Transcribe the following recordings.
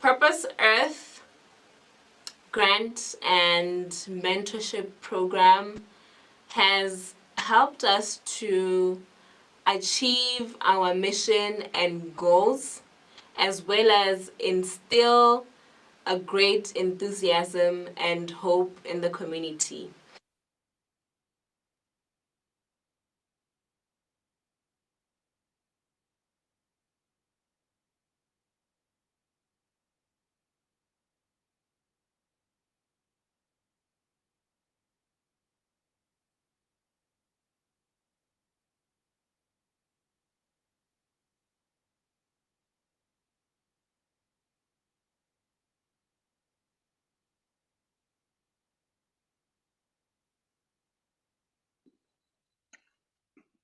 Purpose Earth grant and mentorship program has helped us to achieve our mission and goals, as well as instill a great enthusiasm and hope in the community.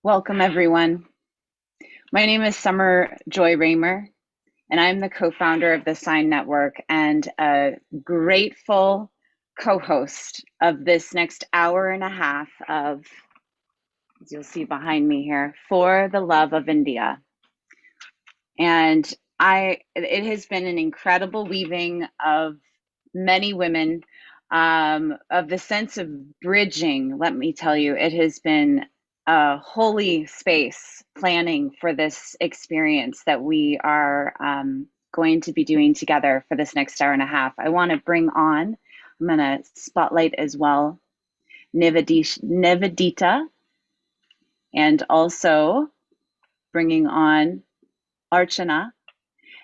Welcome, everyone. My name is Summer Joy Raymer, and I'm the co-founder of the Sign Network and a grateful co-host of this next hour and a half of, as you'll see behind me here, For the Love of India. And it has been an incredible weaving of many women, of the sense of bridging. Let me tell you, it has been a holy space planning for this experience that we are going to be doing together for this next hour and a half. I want to bring on, I'm going to spotlight as well, Nivedita, and also bringing on Archana.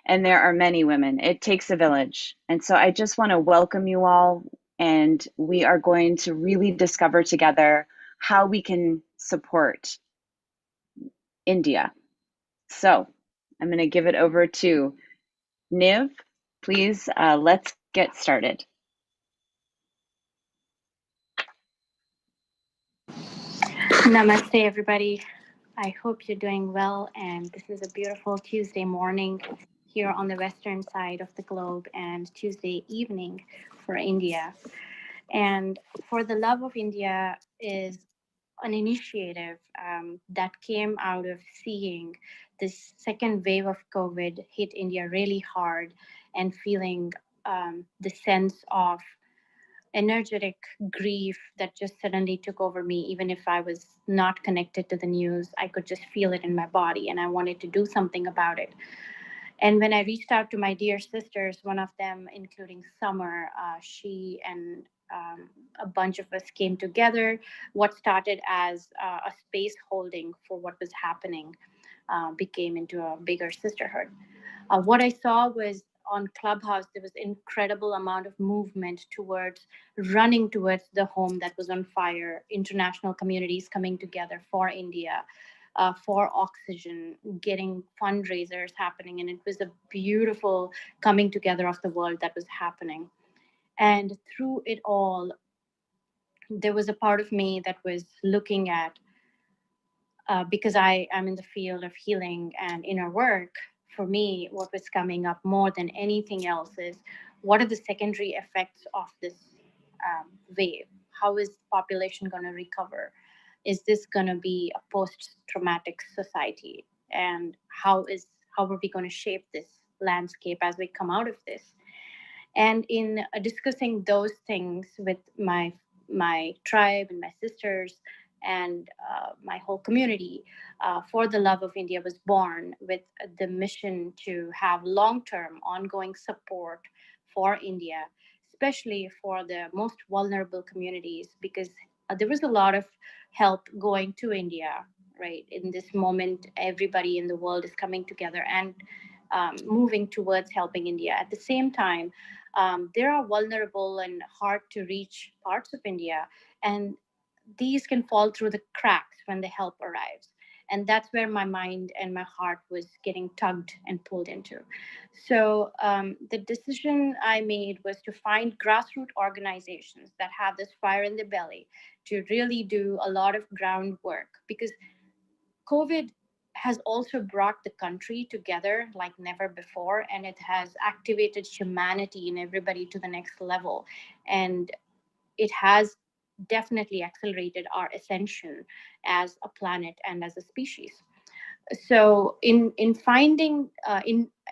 And there are many women. It takes a village. And so I just want to welcome you all. And we are going to really discover together how we can support India. So I'm going to give it over to Niv. Please, let's get started. Namaste, everybody. I hope you're doing well. And this is a beautiful Tuesday morning here on the western side of the globe and Tuesday evening for India. And For the Love of India is an initiative that came out of seeing this second wave of COVID hit India really hard and feeling the sense of energetic grief that just suddenly took over me. Even if I was not connected to the news, I could just feel it in my body and I wanted to do something about it. And when I reached out to my dear sisters, one of them, including Summer, she and a bunch of us came together. What started as a space holding for what was happening became into a bigger sisterhood. What I saw was on Clubhouse, there was incredible amount of movement towards running towards the home that was on fire, international communities coming together for India, for oxygen, getting fundraisers happening. And it was a beautiful coming together of the world that was happening. And through it all, there was a part of me that was looking at, because I am in the field of healing and inner work, for me, what was coming up more than anything else is what are the secondary effects of this wave? How is population going to recover? Is this going to be a post-traumatic society? And how are we going to shape this landscape as we come out of this? And in discussing those things with my tribe and my sisters and my whole community, For the Love of India was born with the mission to have long-term ongoing support for India, especially for the most vulnerable communities, because there was a lot of help going to India, right? In this moment, everybody in the world is coming together and moving towards helping India. At the same time, there are vulnerable and hard to reach parts of India, and these can fall through the cracks when the help arrives. And that's where my mind and my heart was getting tugged and pulled into. So the decision I made was to find grassroots organizations that have this fire in the belly to really do a lot of groundwork, because COVID has also brought the country together like never before, and it has activated humanity and everybody to the next level. And it has definitely accelerated our ascension as a planet and as a species. So in finding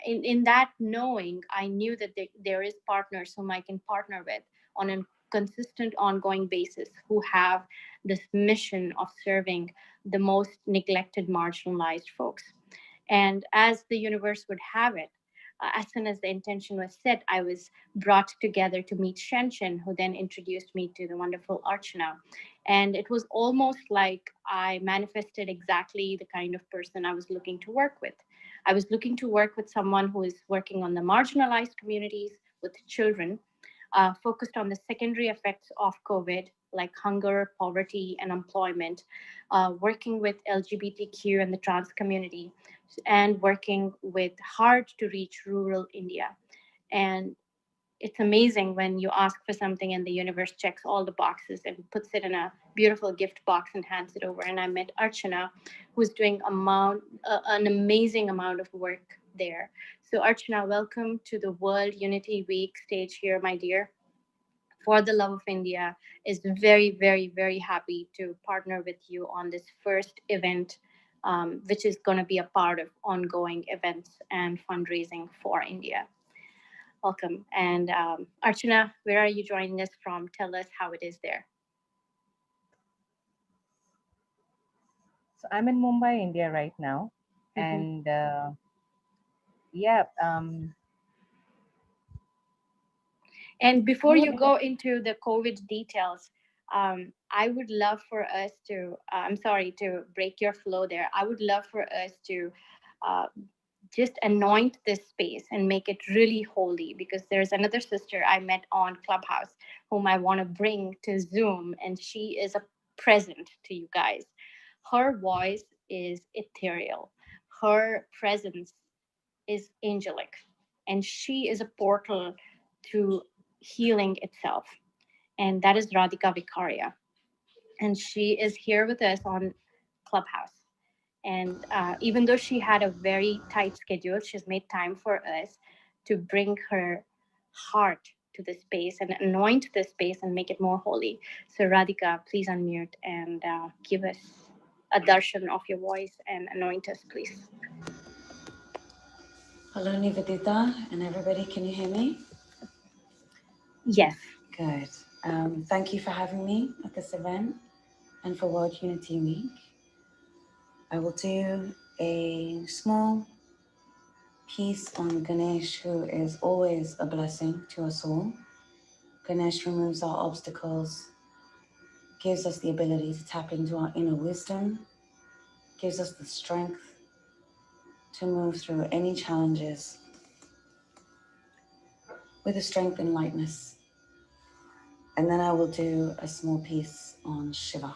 in that knowing, I knew that there is partners whom I can partner with on a consistent ongoing basis, who have this mission of serving the most neglected, marginalized folks. And as the universe would have it, as soon as the intention was set, I was brought together to meet Shenshen, who then introduced me to the wonderful Archana. And it was almost like I manifested exactly the kind of person I was looking to work with. I was looking to work with someone who is working on the marginalized communities with children, focused on the secondary effects of COVID, like hunger, poverty, and unemployment, working with LGBTQ and the trans community, and working with hard to reach rural India. And it's amazing when you ask for something and the universe checks all the boxes and puts it in a beautiful gift box and hands it over. And I met Archana, who's doing an amazing amount of work there. So Archana, welcome to the World Unity Week stage here, my dear. For the Love of India is very, very, very happy to partner with you on this first event, which is going to be a part of ongoing events and fundraising for India. Welcome. And Archana, where are you joining us from? Tell us how it is there. So I'm in Mumbai, India right now. And yeah. And before you go into the COVID details, I would love for us to, I'm sorry to break your flow there. I would love for us to uh, just anoint this space and make it really holy, because there's another sister I met on Clubhouse whom I want to bring to Zoom, and she is a present to you guys. Her voice is ethereal, her presence is angelic, and she is a portal to healing itself. And that is Radhika Vicaria. And she is here with us on Clubhouse. And even though she had a very tight schedule, she's made time for us to bring her heart to the space and anoint the space and make it more holy. So, Radhika, please unmute and give us a darshan of your voice and anoint us, please. Hello, Nivedita, and everybody. Can you hear me? Yes. Good. Thank you for having me at this event and for World Unity Week. I will do a small piece on Ganesh, who is always a blessing to us all. Ganesh removes our obstacles, gives us the ability to tap into our inner wisdom, gives us the strength to move through any challenges with a strength and lightness. And then I will do a small piece on Shiva.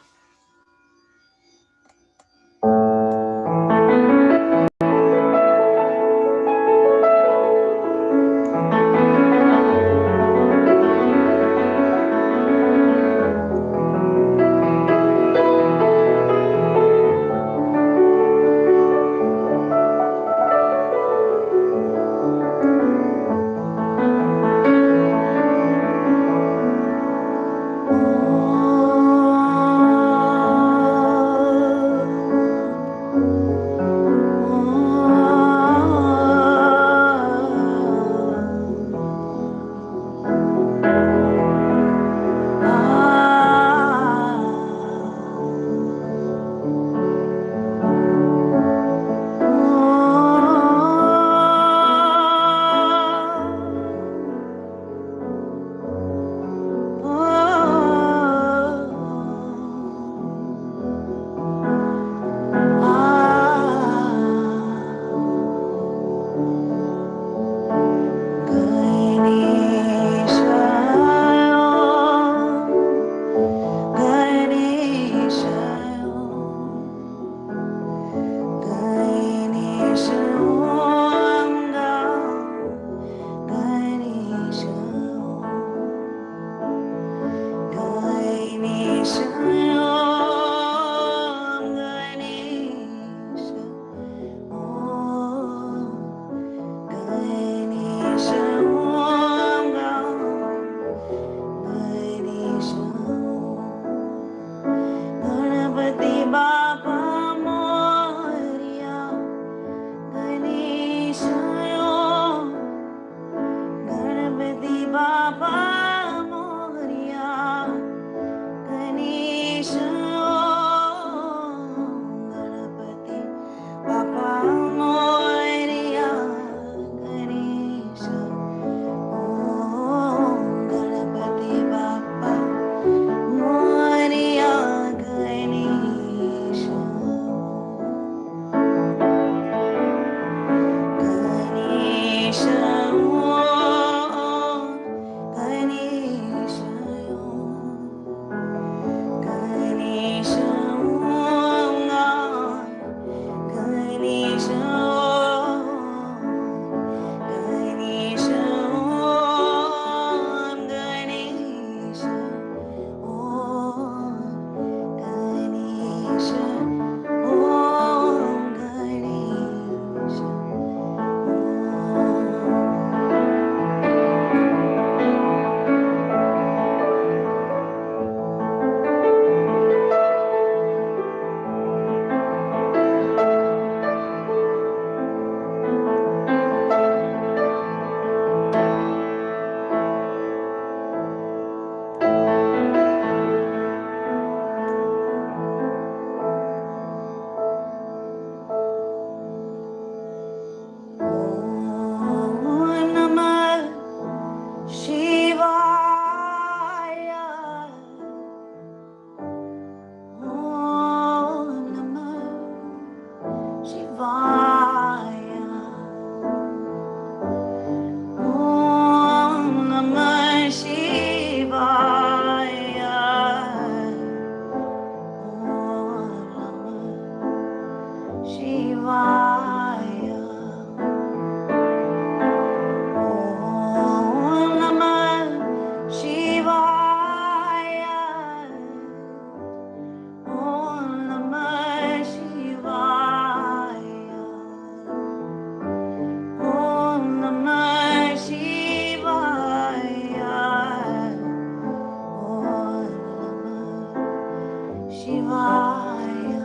Shivaya,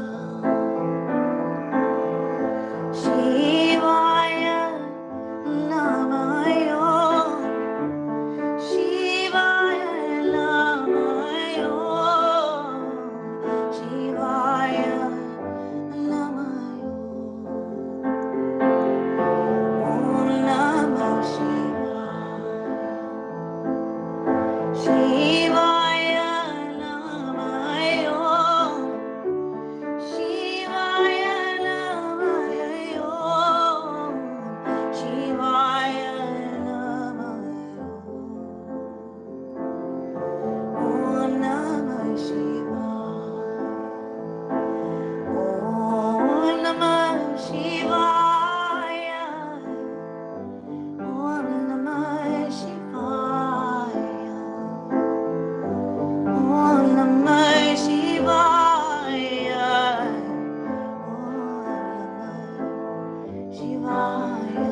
Shivaya Namayo, Shivaya Namayo, Shivaya Namayo, Om Namah Shivaya, Shivaya Namayo, Shivaya Namayo, Shivaya Namayo, Om Namah Shivaya, Om Namah Shivaya, Om Namah Shivaya, Om Namah Shivaya, Om Namah Shivaya,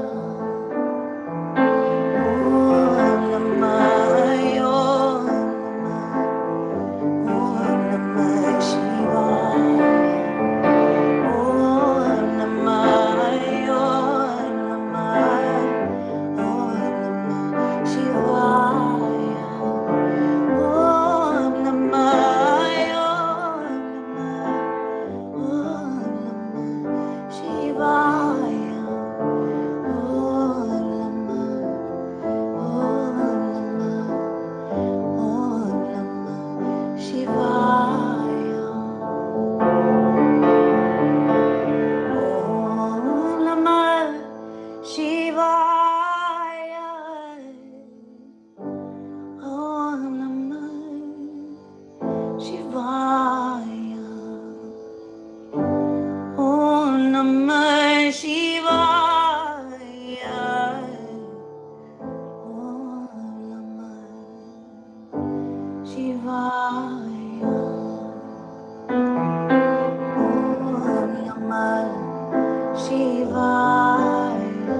Om Namah, Om Namah Shivaya, Om Namah, Om Namah, Om Namah Shivaya, Om Namah, Om Namah Shivaya, Om Namah, Om Namah Shivaya, Om Namah Shivaya, Om Namah Shivaya, Om Namah Shivaya, Om Namah Shivaya, Om Namah Shivaya,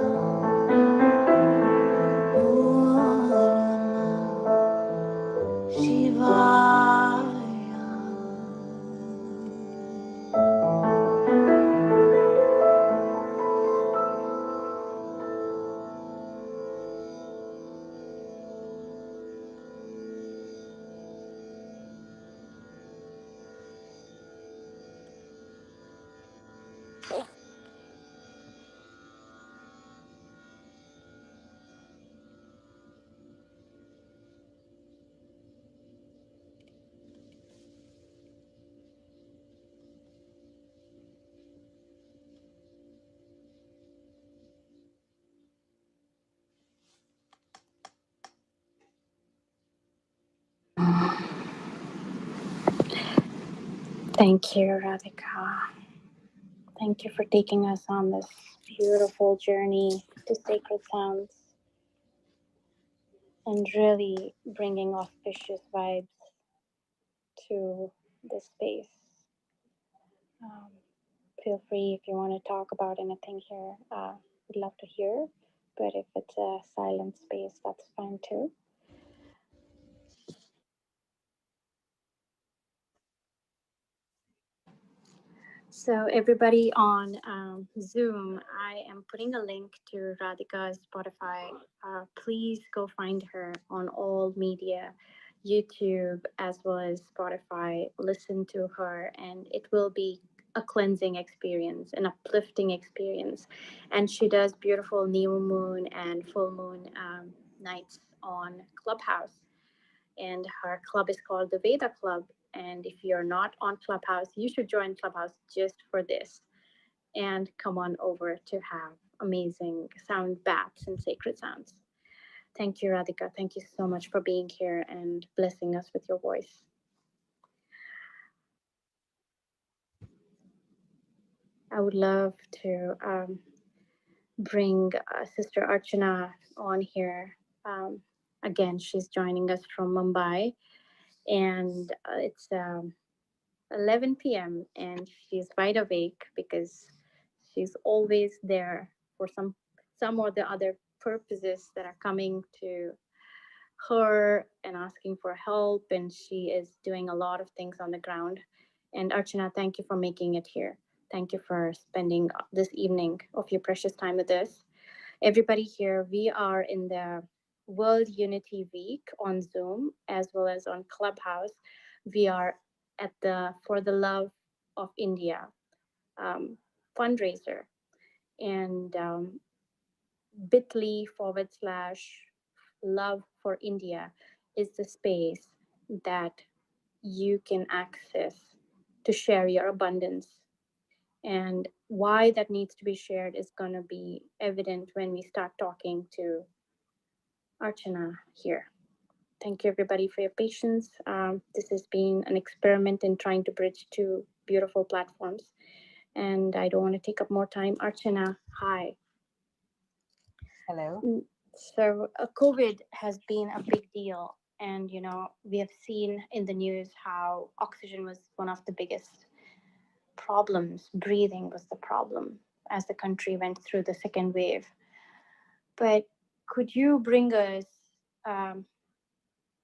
Om Namah Shivaya. Thank you, Radhika. Thank you for taking us on this beautiful journey to sacred sounds and really bringing auspicious vibes to this space. Um, Feel free if you want to talk about anything here. We'd love to hear, but if it's a silent space, that's fine too. So everybody on Zoom, I am putting a link to Radhika's Spotify. Please go find her on all media, YouTube as well as Spotify. Listen to her, and it will be a cleansing experience, an uplifting experience. And she does beautiful new moon and full moon nights on Clubhouse. And her club is called the Veda Club. And if you're not on Clubhouse, you should join Clubhouse just for this and come on over to have amazing sound baths and sacred sounds. Thank you, Radhika. Thank you so much for being here and blessing us with your voice. I would love to bring Sister Archana on here. Again, she's joining us from Mumbai, and it's 11 p.m. and she's wide awake because she's always there for some or the other purposes that are coming to her and asking for help, and she is doing a lot of things on the ground, And Archana, thank you for making it here. Thank you for spending this evening of your precious time with us. Everybody here, we are in the World Unity Week on Zoom as well as on Clubhouse. We are at the For the Love of India um, fundraiser, and bit.ly/love for India is the space that you can access to share your abundance. And why that needs to be shared is going to be evident when we start talking to Archana here. Thank you, everybody, for your patience. This has been an experiment in trying to bridge two beautiful platforms, and I don't want to take up more time. Archana, hi. Hello. So, COVID has been a big deal, and we have seen in the news how oxygen was one of the biggest problems. Breathing was the problem as the country went through the second wave. But could you bring us um,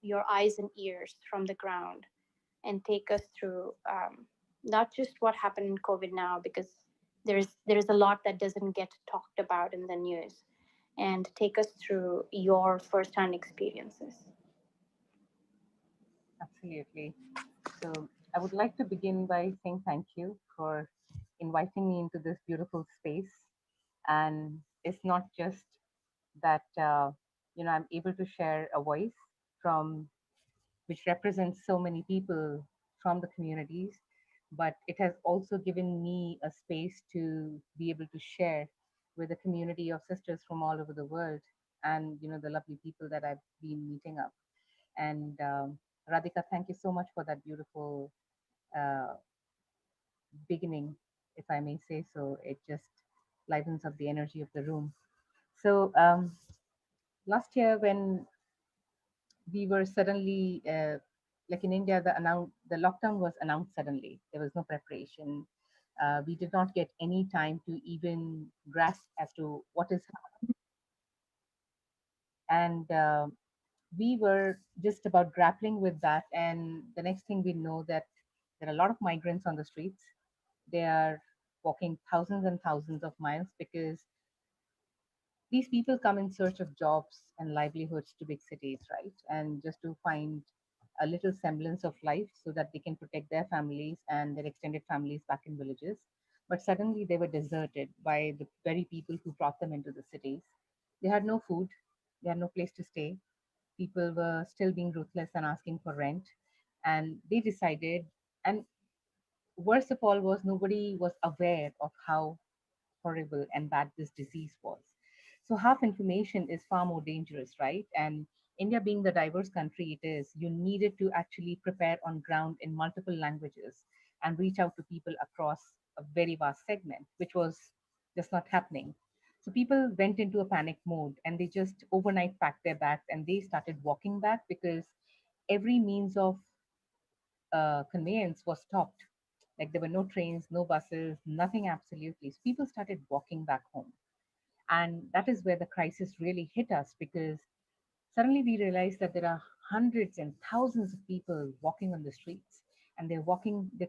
your eyes and ears from the ground and take us through not just what happened in COVID now, because there's a lot that doesn't get talked about in the news, and take us through your firsthand experiences. Absolutely. So I would like to begin by saying thank you for inviting me into this beautiful space. And it's not just that, I'm able to share a voice from which represents so many people from the communities, but it has also given me a space to be able to share with a community of sisters from all over the world, and the lovely people that I've been meeting up. And Radhika, thank you so much for that beautiful uh, beginning, if I may say so. It just livens up the energy of the room. So last year, when we were suddenly, like in India, the lockdown was announced suddenly. There was no preparation. We did not get any time to even grasp as to what is happening. And we were just about grappling with that. And the next thing we know that there are a lot of migrants on the streets. They are walking thousands and thousands of miles because these people come in search of jobs and livelihoods to big cities, right? And just to find a little semblance of life so that they can protect their families and their extended families back in villages. But suddenly they were deserted by the very people who brought them into the cities. They had no food, they had no place to stay. People were still being ruthless and asking for rent. And they decided, and worst of all was nobody was aware of how horrible and bad this disease was. So half information is far more dangerous, right? And India being the diverse country it is, you needed to actually prepare on ground in multiple languages and reach out to people across a very vast segment, which was just not happening. So people went into a panic mode and they just overnight packed their bags and they started walking back because every means of conveyance was stopped. Like there were no trains, no buses, nothing absolutely. So people started walking back home. And that is where the crisis really hit us because suddenly we realized that there are hundreds and thousands of people walking on the streets and they're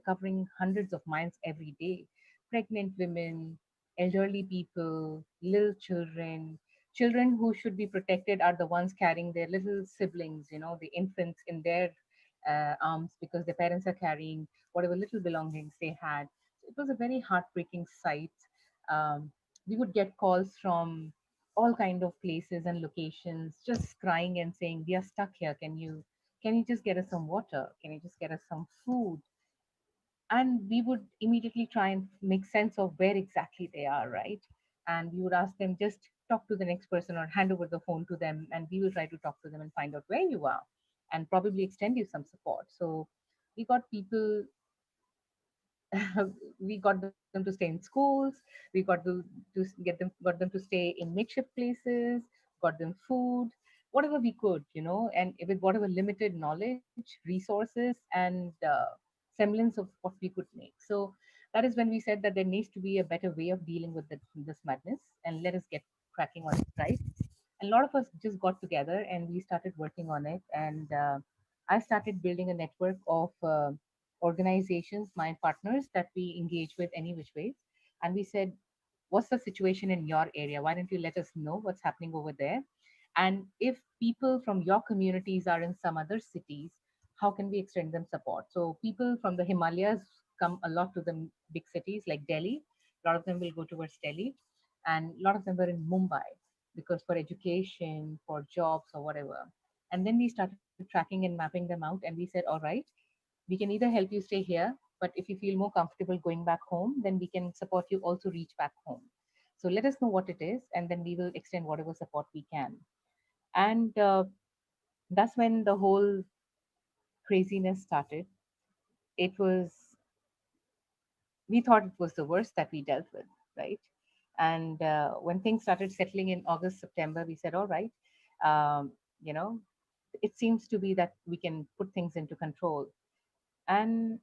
covering hundreds of miles every day. Pregnant women, elderly people, little children. Children who should be protected are the ones carrying their little siblings, the infants in their arms because their parents are carrying whatever little belongings they had. So it was a very heartbreaking sight. We would get calls from all kind of places and locations just crying and saying we are stuck here, can you just get us some water, can you just get us some food? And we would immediately try and make sense of where exactly they are, right? And we would ask them just talk to the next person or hand over the phone to them and we will try to talk to them and find out where you are and probably extend you some support. So we got people we got them to stay in schools, we got them to stay in makeshift places, got them food, whatever we could, and with whatever limited knowledge, resources, and semblance of what we could make. So that is when we said that there needs to be a better way of dealing with this madness, and let us get cracking on it, right? And a lot of us just got together and we started working on it, and I started building a network of organizations, my partners that we engage with any which ways. And we said, what's the situation in your area? Why don't you let us know what's happening over there? And if people from your communities are in some other cities, how can we extend them support? So people from the Himalayas come a lot to the big cities like Delhi. A lot of them will go towards Delhi, and a lot of them were in Mumbai because for education, for jobs, or whatever. And then we started tracking and mapping them out, and we said, all right, we can either help you stay here, but if you feel more comfortable going back home, then we can support you also reach back home. So let us know what it is, and then we will extend whatever support we can. And that's when the whole craziness started. It was, we thought it was the worst that we dealt with, right? And when things started settling in August, September, we said, all right, um, you know, it seems to be that we can put things into control. And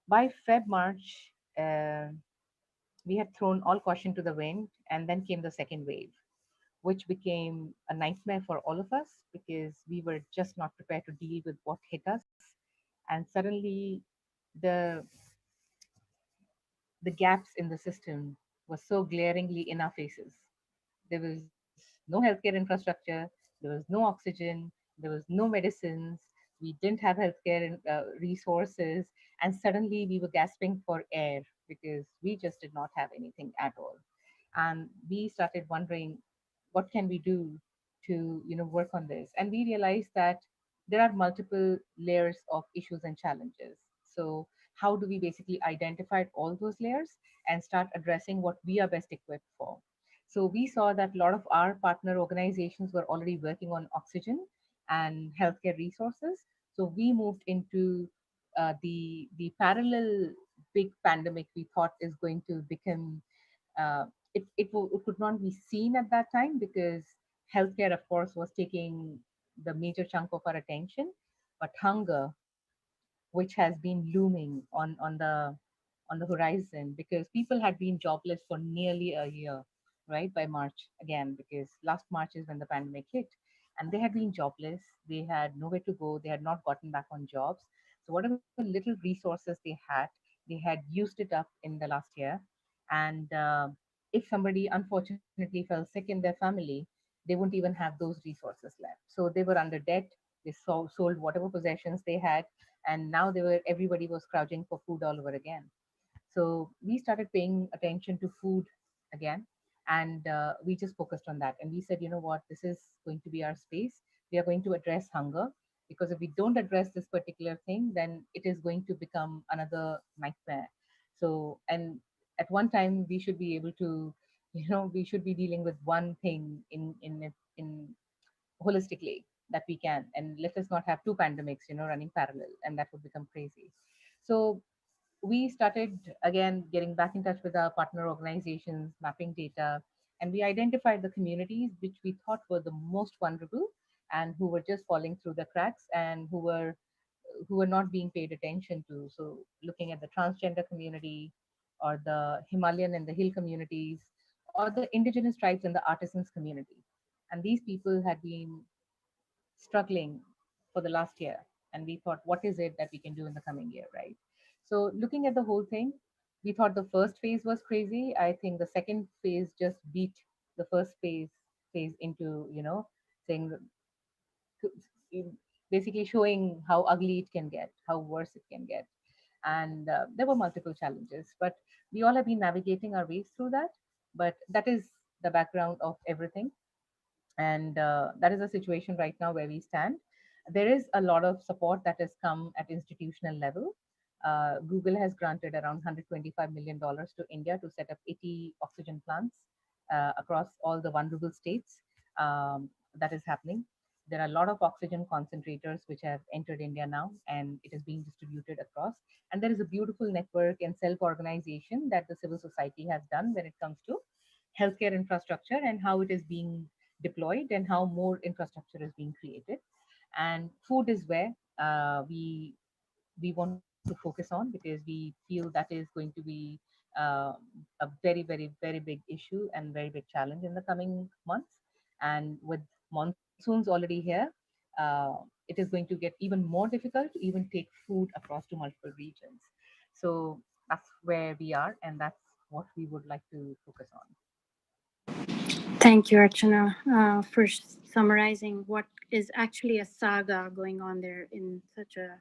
by Feb, March, we had thrown all caution to the wind, and then came the second wave, which became a nightmare for all of us because we were just not prepared to deal with what hit us. And suddenly, the the gaps in the system were so glaringly in our faces. There was no healthcare infrastructure, there was no oxygen, there was no medicines, we didn't have healthcare resources, and suddenly we were gasping for air because we just did not have anything at all. And we started wondering, what can we do to work on this? And we realized that there are multiple layers of issues and challenges. So how do we basically identify all those layers and start addressing what we are best equipped for? So we saw that a lot of our partner organizations were already working on oxygen and healthcare resources. So we moved into the parallel big pandemic we thought is going to become. Uh, it, it, wo- it could not be seen at that time because healthcare, of course, was taking the major chunk of our attention, but hunger, which has been looming on the horizon because people had been jobless for nearly a year, right? By March again, because last March is when the pandemic hit, and they had been jobless. They had nowhere to go. They had not gotten back on jobs. So whatever little resources they had used it up in the last year. And if somebody unfortunately fell sick in their family, they wouldn't even have those resources left. So they were under debt. They sold whatever possessions they had, and now everybody was crouching for food all over again. So we started paying attention to food again, and we just focused on that. And we said, you know what, this is going to be our space. We are going to address hunger, because if we don't address this particular thing, then it is going to become another nightmare. So, and at one time, we should be able to, we should be dealing with one thing in holistically that we can, and let us not have two pandemics running parallel, and that would become crazy. So we started again getting back in touch with our partner organizations, mapping data, and we identified the communities which we thought were the most vulnerable and who were just falling through the cracks, and who were not being paid attention to. So looking at the transgender community, or the Himalayan and the hill communities, or the indigenous tribes and the artisans community. And these people had been struggling for the last year, and we thought, what is it that we can do in the coming year, right? So looking at the whole thing, we thought the first phase was crazy. I think the second phase just beat the first phase into saying basically showing how ugly it can get, how worse it can get. And there were multiple challenges, but we all have been navigating our ways through that. But that is the background of everything, and that is a situation right now where we stand. There is a lot of support that has come at institutional level. Google has granted around $125 million to India to set up 80 oxygen plants across all the vulnerable states. That is happening. There are a lot of oxygen concentrators which have entered India now, and it is being distributed across. And there is a beautiful network and self organization that the civil society has done when it comes to healthcare infrastructure and how it is being deployed and how more infrastructure is being created. And food is where we want to focus on, because we feel that is going to be uh, a very, very, very big issue and very big challenge in the coming months. And with monsoons already here, uh, it is going to get even more difficult to even take food across to multiple regions. So that's where we are, and that's what we would like to focus on. Thank you, Archana, for summarizing what is actually a saga going on there in such a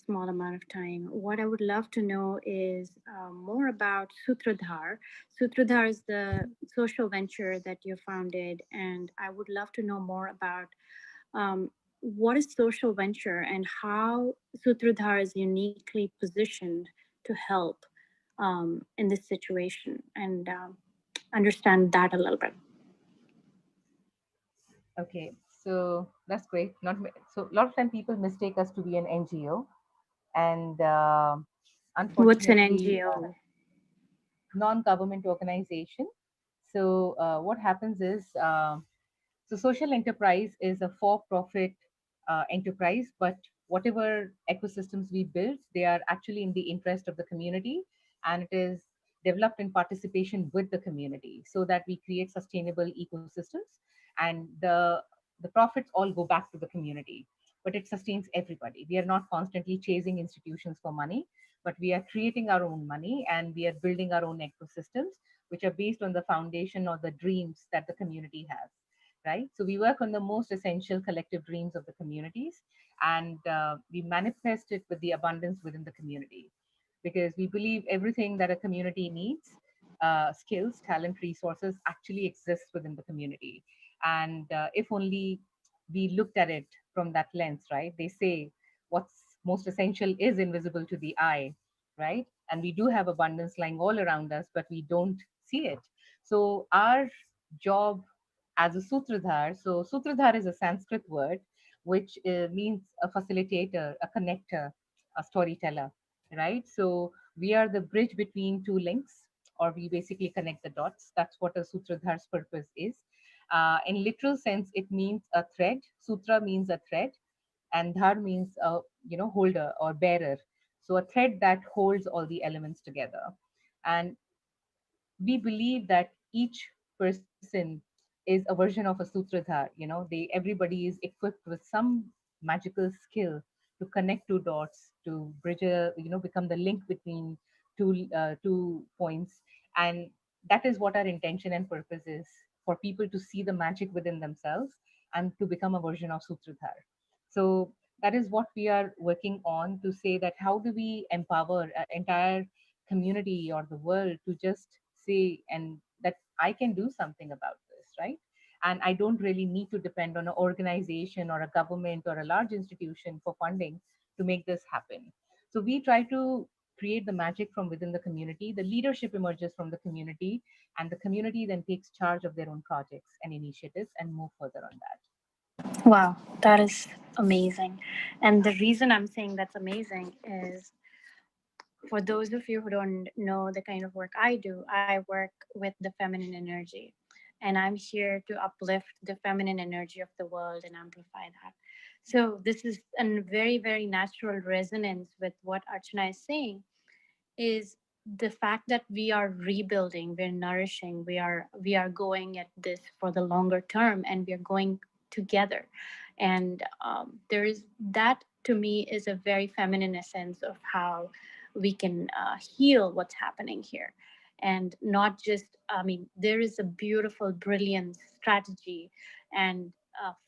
small amount of time. What I would love to know is more about Sutradhar. Sutradhar is the social venture that you founded, and I would love to know more about what is social venture and how Sutradhar is uniquely positioned to help in this situation, and understand that a little bit. Okay, so that's great. Not so a lot of time people mistake us to be an NGO, and What's an unfortunately, NGO? non-government organization. So what happens is, so social enterprise is a for-profit enterprise, but whatever ecosystems we build, they are actually in the interest of the community, and it is developed in participation with the community, so that we create sustainable ecosystems, and the profits all go back to the community. But it sustains everybody. We are not constantly chasing institutions for money, but we are creating our own money, and we are building our own ecosystems, which are based on the foundation or the dreams that the community has, right? So we work on the most essential collective dreams of the communities, and we manifest it with the abundance within the community, because we believe everything that a community needs, skills, talent, resources, actually exists within the community. And if only we looked at it from that lens, right? They say what's most essential is invisible to the eye, right? And we do have abundance lying all around us, but we don't see it. So our job as a Sutradhar, so Sutradhar is a Sanskrit word which means a facilitator, a connector, a storyteller, right? So we are the bridge between two links, or we basically connect the dots. That's what a Sutradhar's purpose is. In literal sense, it means a thread. Sutra means a thread, and dhar means a holder or bearer. So a thread that holds all the elements together. And we believe that each person is a version of a sutradhar. They everybody is equipped with some magical skill to connect two dots, to bridge a become the link between two points. And that is what our intention and purpose is, for people to see the magic within themselves and to become a version of sutradhar. So that is what we are working on, to say that how do we empower an entire community or the world to just say and that I can do something about this, right? And I don't really need to depend on an organization or a government or a large institution for funding to make this happen. So we try to create the magic from within the community. The leadership emerges from the community, and the community then takes charge of their own projects and initiatives and move further on that. Wow, that is amazing. And the reason I'm saying that's amazing is, for those of you who don't know the kind of work I do, I work with the feminine energy. And I'm here to uplift the feminine energy of the world and amplify that. So, this is a very, very natural resonance with what Archana is saying, is the fact that we are rebuilding, we're nourishing, we are going at this for the longer term, and we are going together. And there is that, to me, is a very feminine essence of how we can heal what's happening here. And not just, I mean, there is a beautiful, brilliant strategy and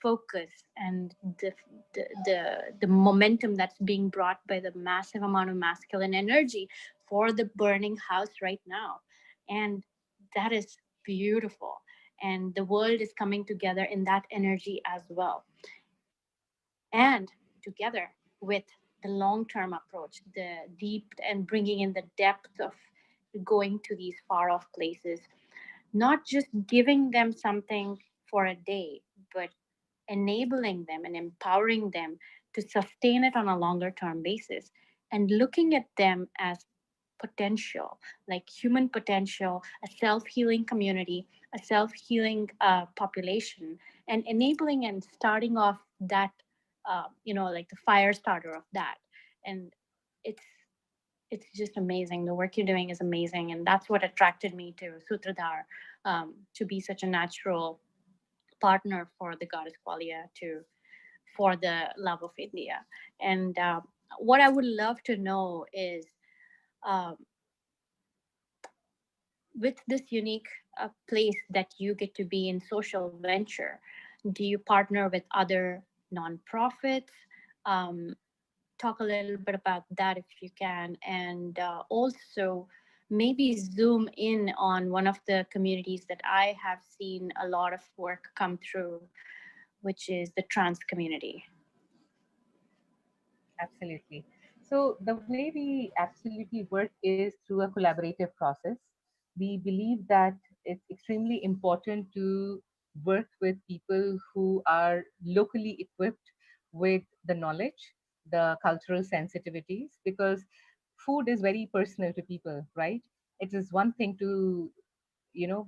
focus, and the momentum that's being brought by the massive amount of masculine energy for the burning house right now. And that is beautiful. And the world is coming together in that energy as well. And together with the long term approach, the deep, and bringing in the depth of going to these far off places, not just giving them something for a day, but enabling them and empowering them to sustain it on a longer term basis, and looking at them as potential, like human potential, a self healing community, a self healing population, and enabling and starting off that, like the fire starter of that. And it's it's just amazing. The work you're doing is amazing, and that's what attracted me to Sutradhar, to be such a natural partner for the goddess Qualia to for the love of India. And what I would love to know is, um, with this unique place that you get to be in social venture, do you partner with other nonprofits? Um, Talk a little bit about that if you can. And also, maybe zoom in on one of the communities that I have seen a lot of work come through, which is the trans community. Absolutely. So the way we absolutely work is through a collaborative process. We believe that it's extremely important to work with people who are locally equipped with the knowledge, the cultural sensitivities, because food is very personal to people, right? It is one thing to, you know,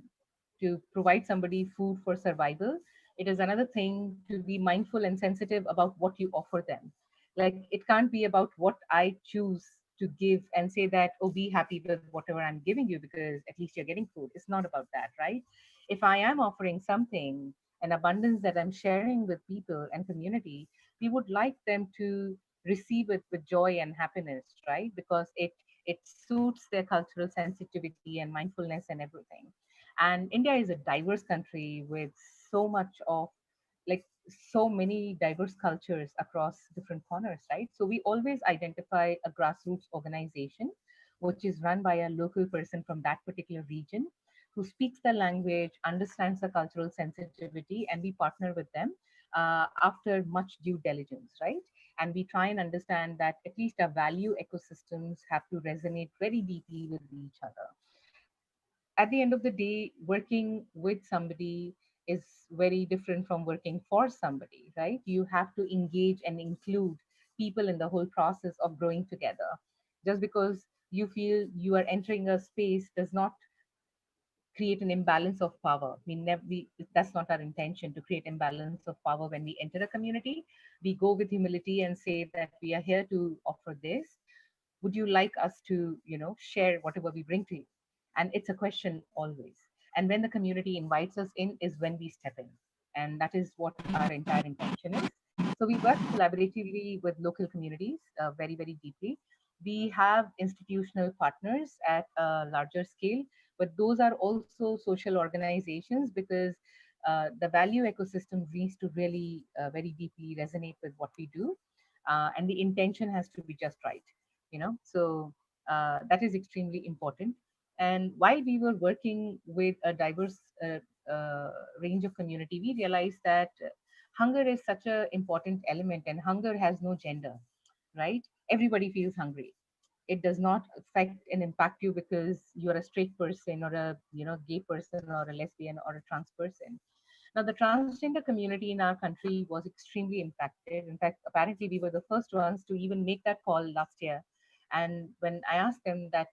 to provide somebody food for survival. It is another thing to be mindful and sensitive about what you offer them. Like, it can't be about what I choose to give and say that, oh, be happy with whatever I'm giving you because at least you're getting food. It's not about that, right? If I am offering something, an abundance that I'm sharing with people and community, we would like them to receive it with joy and happiness, right? Because it suits their cultural sensitivity and mindfulness and everything. And India is a diverse country with so much of, like, so many diverse cultures across different corners, right? So we always identify a grassroots organization which is run by a local person from that particular region who speaks the language, understands the cultural sensitivity, and we partner with them after much due diligence, right? And we try and understand that at least our value ecosystems have to resonate very deeply with each other. At the end of the day, working with somebody is very different from working for somebody, right? You have to engage and include people in the whole process of growing together. Just because you feel you are entering a space does not create an imbalance of power. That's not our intention, to create imbalance of power when we enter a community. We go with humility and say that we are here to offer this. Would you like us to, share whatever we bring to you? And it's a question always. And when the community invites us in is when we step in. And that is what our entire intention is. So we work collaboratively with local communities very, very deeply. We have institutional partners at a larger scale, but those are also social organizations because the value ecosystem needs to really very deeply resonate with what we do. And the intention has to be just right, so that is extremely important. And while we were working with a diverse range of community, we realized that hunger is such an important element, and hunger has no gender, right? Everybody feels hungry. It does not affect and impact you because you're a straight person or a gay person or a lesbian or a trans person. Now, the transgender community in our country was extremely impacted. In fact, apparently, we were the first ones to even make that call last year. And when I asked them that,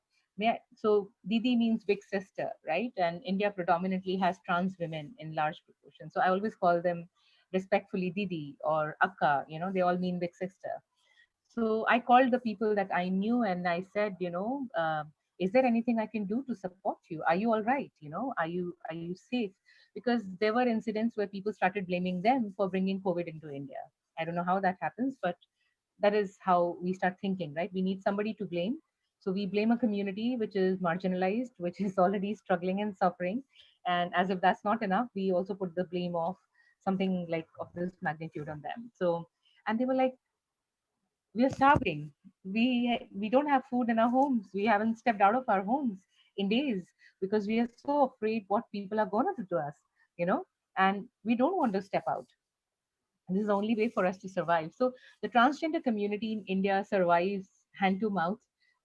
so Didi means big sister, right? And India predominantly has trans women in large proportion. So I always call them respectfully Didi or Akka, they all mean big sister. So I called the people that I knew and I said, is there anything I can do to support you? Are you all right? Are you safe? Because there were incidents where people started blaming them for bringing COVID into India. I don't know how that happens, but that is how we start thinking, right? We need somebody to blame. So we blame a community which is marginalized, which is already struggling and suffering. And as if that's not enough, we also put the blame of something like of this magnitude on them. So, and they were like, we are starving. We don't have food in our homes. We haven't stepped out of our homes in days because we are so afraid what people are going to do to us, you know, and we don't want to step out. This is the only way for us to survive. So the transgender community in India survives hand to mouth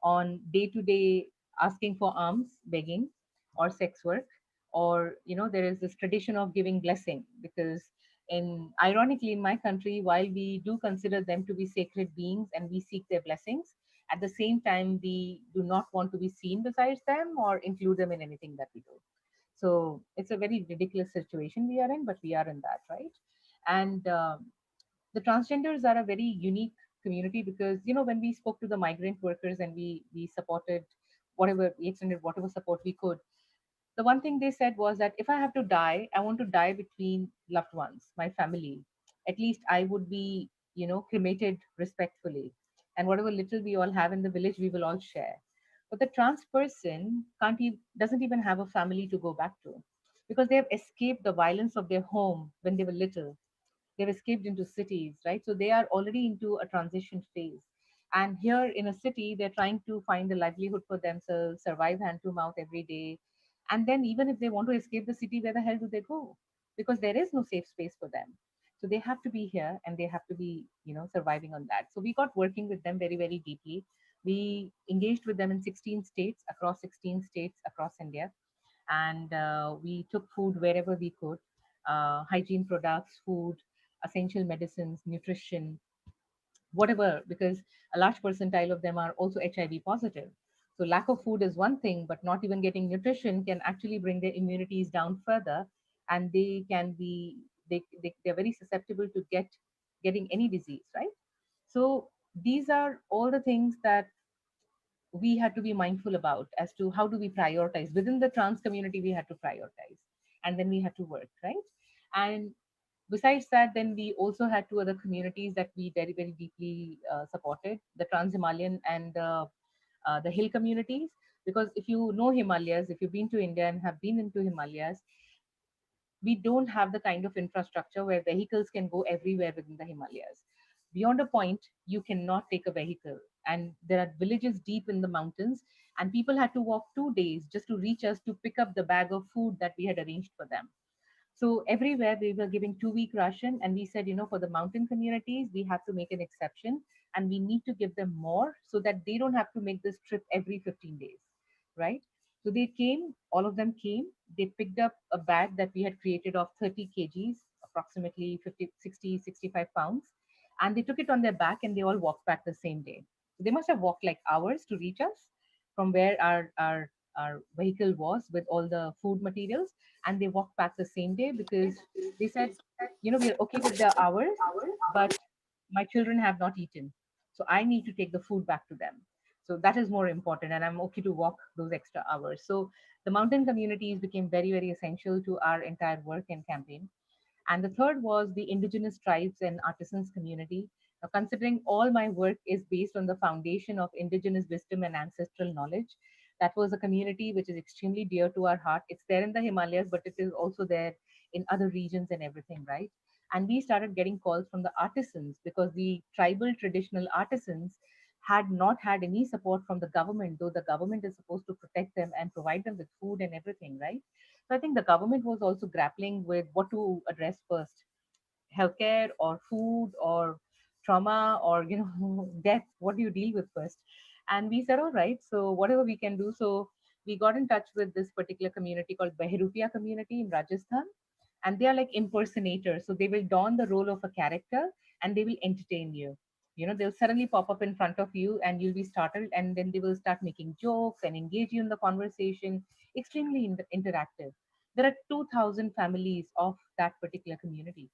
on day to day, asking for alms, begging, or sex work. Or, there is this tradition of giving blessing because ironically in my country, while we do consider them to be sacred beings and we seek their blessings, at the same time, we do not want to be seen besides them or include them in anything that we do. So it's a very ridiculous situation we are in, but we are in that, right? And the transgenders are a very unique community because when we spoke to the migrant workers and we supported whatever, we extended whatever support we could, the one thing they said was that if I have to die, I want to die between loved ones, my family, at least I would be, cremated respectfully. And whatever little we all have in the village, we will all share. But the trans person doesn't even have a family to go back to, because they have escaped the violence of their home when they were little. They've escaped into cities, right? So they are already into a transition phase. And here in a city, they're trying to find a livelihood for themselves, survive hand to mouth every day. And then, even if they want to escape the city, where the hell do they go? Because there is no safe space for them. So they have to be here, and they have to be, surviving on that. So we got working with them very, very deeply. We engaged with them in 16 states, across 16 states across India. And we took food wherever we could, hygiene products, food, essential medicines, nutrition, whatever, because a large percentile of them are also HIV positive. So lack of food is one thing, but not even getting nutrition can actually bring their immunities down further, and they can be they're very susceptible to getting any disease, right? So these are all the things that we had to be mindful about, as to how do we prioritize within the trans community. We had to prioritize, and then we had to work, right? And besides that, then we also had two other communities that we very, very deeply supported: the trans Himalayan and the hill communities. Because if you know Himalayas, if you've been to India and have been into Himalayas, we don't have the kind of infrastructure where vehicles can go everywhere within the Himalayas. Beyond a point, you cannot take a vehicle. And there are villages deep in the mountains, and people had to walk 2 days just to reach us to pick up the bag of food that we had arranged for them. So everywhere we were giving 2 week ration, and we said, for the mountain communities, we have to make an exception, and we need to give them more so that they don't have to make this trip every 15 days, right? So they came, all of them came, they picked up a bag that we had created of 30 kgs, approximately 50, 60, 65 pounds, and they took it on their back, and they all walked back the same day. So they must have walked like hours to reach us from where our vehicle was with all the food materials, and they walked back the same day, because they said, we are okay with the hours, but my children have not eaten, so I need to take the food back to them. So that is more important, and I'm okay to walk those extra hours. So the mountain communities became very, very essential to our entire work and campaign. And the third was the indigenous tribes and artisans community. Now, considering all my work is based on the foundation of indigenous wisdom and ancestral knowledge, that was a community which is extremely dear to our heart. It's there in the Himalayas, but it is also there in other regions and everything, right? And we started getting calls from the artisans, because the tribal traditional artisans had not had any support from the government, though the government is supposed to protect them and provide them with food and everything, right? So I think the government was also grappling with what to address first: healthcare or food or trauma or death. What do you deal with first? And we said, all right, so whatever we can do. So we got in touch with this particular community called Behrupiya community in Rajasthan, and they are like impersonators. So they will don the role of a character, and they will entertain you. They'll suddenly pop up in front of you, and you'll be startled, and then they will start making jokes and engage you in the conversation. Extremely interactive. There are 2,000 families of that particular community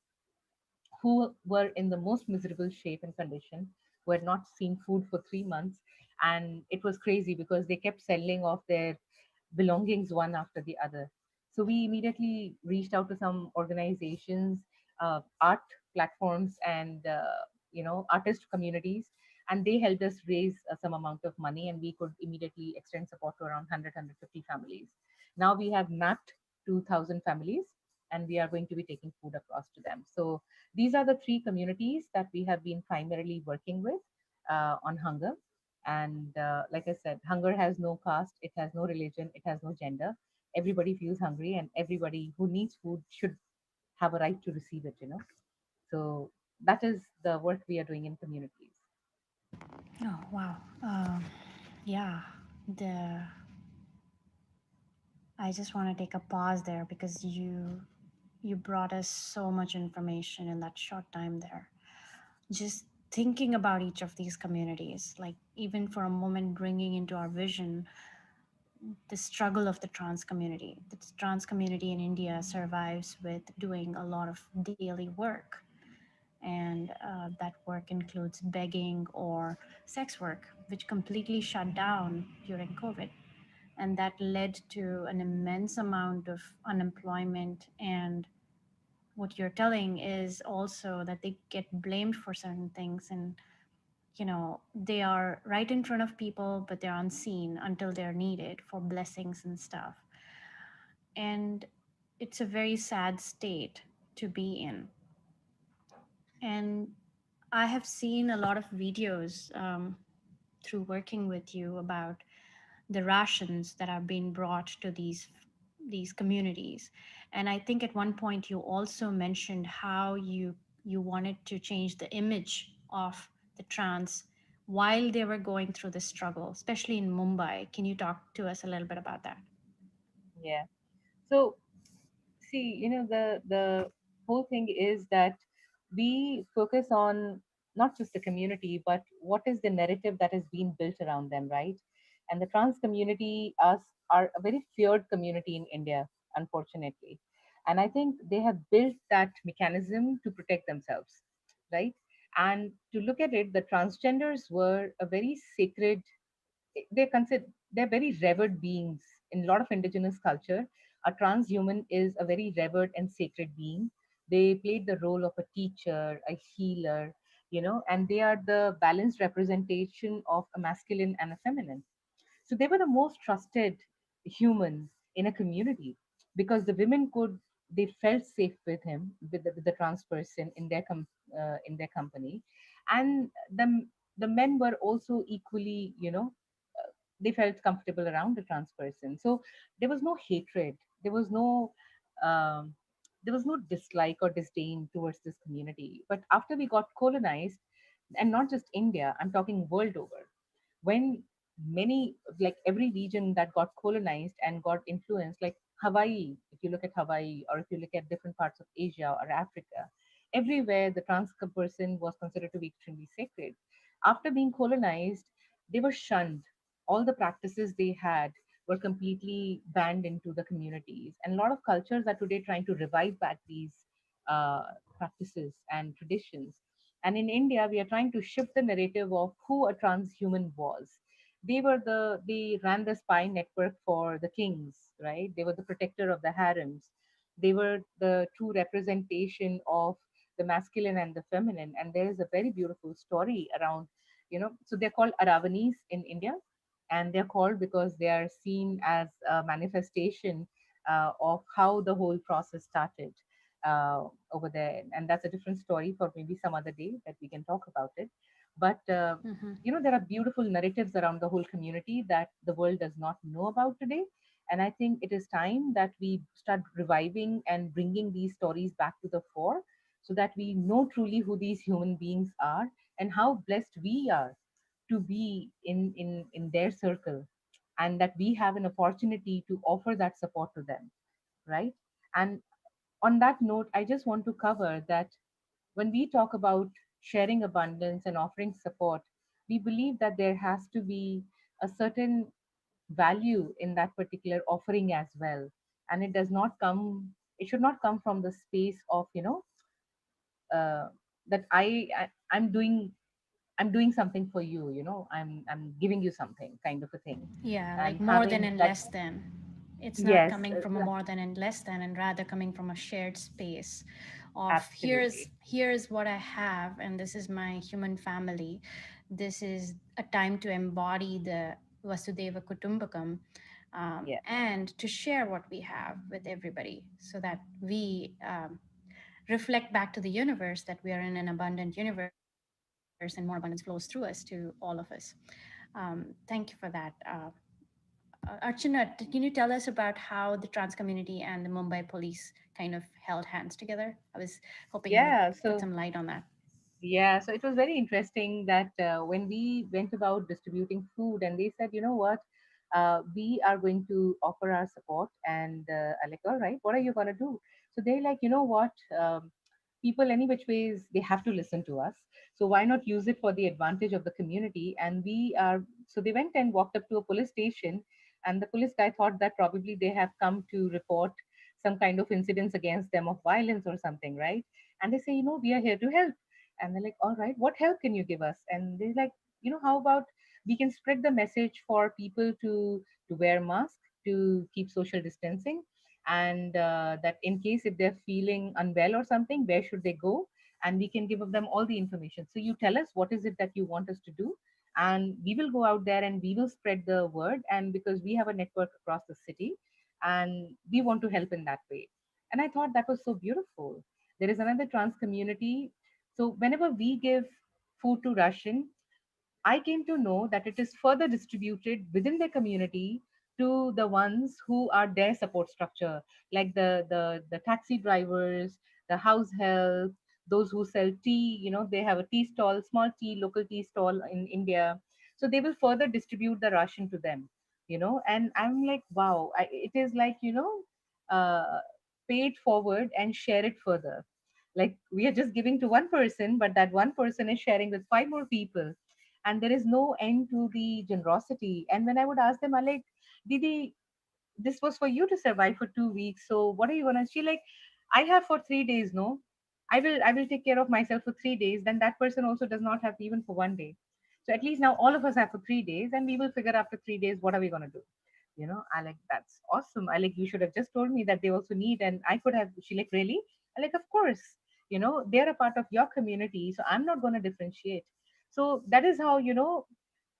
who were in the most miserable shape and condition, who had not seen food for 3 months. And it was crazy, because they kept selling off their belongings one after the other. So we immediately reached out to some organizations, art platforms, and artist communities, and they helped us raise some amount of money, and we could immediately extend support to around 100 families. Now we have mapped 2,000 families, and we are going to be taking food across to them. So these are the three communities that we have been primarily working with on hunger. And like I said, hunger has no caste, it has no religion, it has no gender. Everybody feels hungry, and everybody who needs food should have a right to receive it. So that is the work we are doing in communities. Oh, wow. Yeah, the I just want to take a pause there because you brought us so much information in that short time there. Just thinking about each of these communities, like even for a moment bringing into our vision the struggle of the trans community. The trans community in India survives with doing a lot of daily work, and that work includes begging or sex work, which completely shut down during COVID. And that led to an immense amount of unemployment and what you're telling is also that they get blamed for certain things, and they are right in front of people, but they're unseen until they're needed for blessings and stuff. And it's a very sad state to be in. And I have seen a lot of videos through working with you about the rations that are being brought to these communities. And I think at one point you also mentioned how you wanted to change the image of the trans while they were going through the struggle, especially in Mumbai. Can you talk to us a little bit about that? Yeah. So see, the whole thing is that we focus on not just the community, but what is the narrative that has been built around them, right? And the trans community, us, are a very feared community in India, unfortunately. And I think they have built that mechanism to protect themselves, right? And to look at it, the transgenders were a very sacred, they're very revered beings in a lot of indigenous culture. A transhuman is a very revered and sacred being. They played the role of a teacher, a healer, and they are the balanced representation of a masculine and a feminine. So they were the most trusted human in a community, because the women they felt safe with him, with the trans person in in their company. And the men were also equally, they felt comfortable around the trans person. So there was no hatred, there was no um, there was no dislike or disdain towards this community. But after we got colonized, and not just India, I'm talking world over, when many, like every region that got colonized and got influenced, like Hawaii, if you look at Hawaii, or if you look at different parts of Asia or Africa, everywhere the trans person was considered to be extremely sacred. After being colonized, they were shunned. All the practices they had were completely banned into the communities, and a lot of cultures are today trying to revive back these uh, practices and traditions. And in India, we are trying to shift the narrative of who a transhuman was. They ran the spy network for the kings, right? They were the protector of the harems. They were the true representation of the masculine and the feminine. And there is a very beautiful story around, so they're called Aravanis in India. And they're called because they are seen as a manifestation of how the whole process started over there. And that's a different story for maybe some other day that we can talk about it. But Hmm. there are beautiful narratives around the whole community that the world does not know about today. And I think it is time that we start reviving and bringing these stories back to the fore, so that we know truly who these human beings are and how blessed we are to be in their circle, and that we have an opportunity to offer that support to them, right? And on that note, I just want to cover that when we talk about sharing abundance and offering support, we believe that there has to be a certain value in that particular offering as well. And it should not come from the space of, uh, that I'm doing something for you, I'm giving you something, kind of a thing. Yeah, like And more than having and that, less than. It's not yes, coming from a more than and less than, and rather coming from a shared space of absolutely. here's what I have, and this is my human family. This is a time to embody the Vasudeva Kutumbakam, Yeah. and to share what we have with everybody, so that we reflect back to the universe that we are in an abundant universe, and more abundance flows through us to all of us. Thank you for that. Archana, can you tell us about how the trans community and the Mumbai police kind of held hands together? I was hoping you would Yeah. put So some light on that. yeah, so it was very interesting that when we went about distributing food, and they said, you know what, we are going to offer our support. And I'm like, all right, what are you going to do? So they're like, you know what, people, any which ways, they have to listen to us. So why not use it for the advantage of the community? And so they went and walked up to a police station, and the police guy thought that probably they have come to report some kind of incidents against them of violence or something, right? And they say, we are here to help. And they're like, all right, what help can you give us? And they're like, how about we can spread the message for people to wear masks, to keep social distancing, and that in case if they're feeling unwell or something, where should they go, and we can give them all the information. So you tell us what is it that you want us to do, and we will go out there and we will spread the word, and because we have a network across the city and we want to help in that way. And I thought that was so beautiful. There is another trans community. So whenever we give food to Russian, I came to know that it is further distributed within the community to the ones who are their support structure, like the taxi drivers, the house help, those who sell tea. They have a tea stall, small tea, local tea stall in India. So they will further distribute the ration to them. And I'm like, wow, it is like, uh, pay it forward and share it further. Like we are just giving to one person, but that one person is sharing with five more people, and there is no end to the generosity. And when I would ask them, I'm like, Didi, this was for you to survive for 2 weeks. So what are you gonna? She like, I have for 3 days. No, I will take care of myself for 3 days. Then that person also does not have even for one day. So at least now all of us have for 3 days, and we will figure after 3 days what are we gonna do. I like, that's awesome. I like, you should have just told me that they also need, and I could have. She like, really? I like, of course. They're a part of your community, so I'm not gonna differentiate. So that is how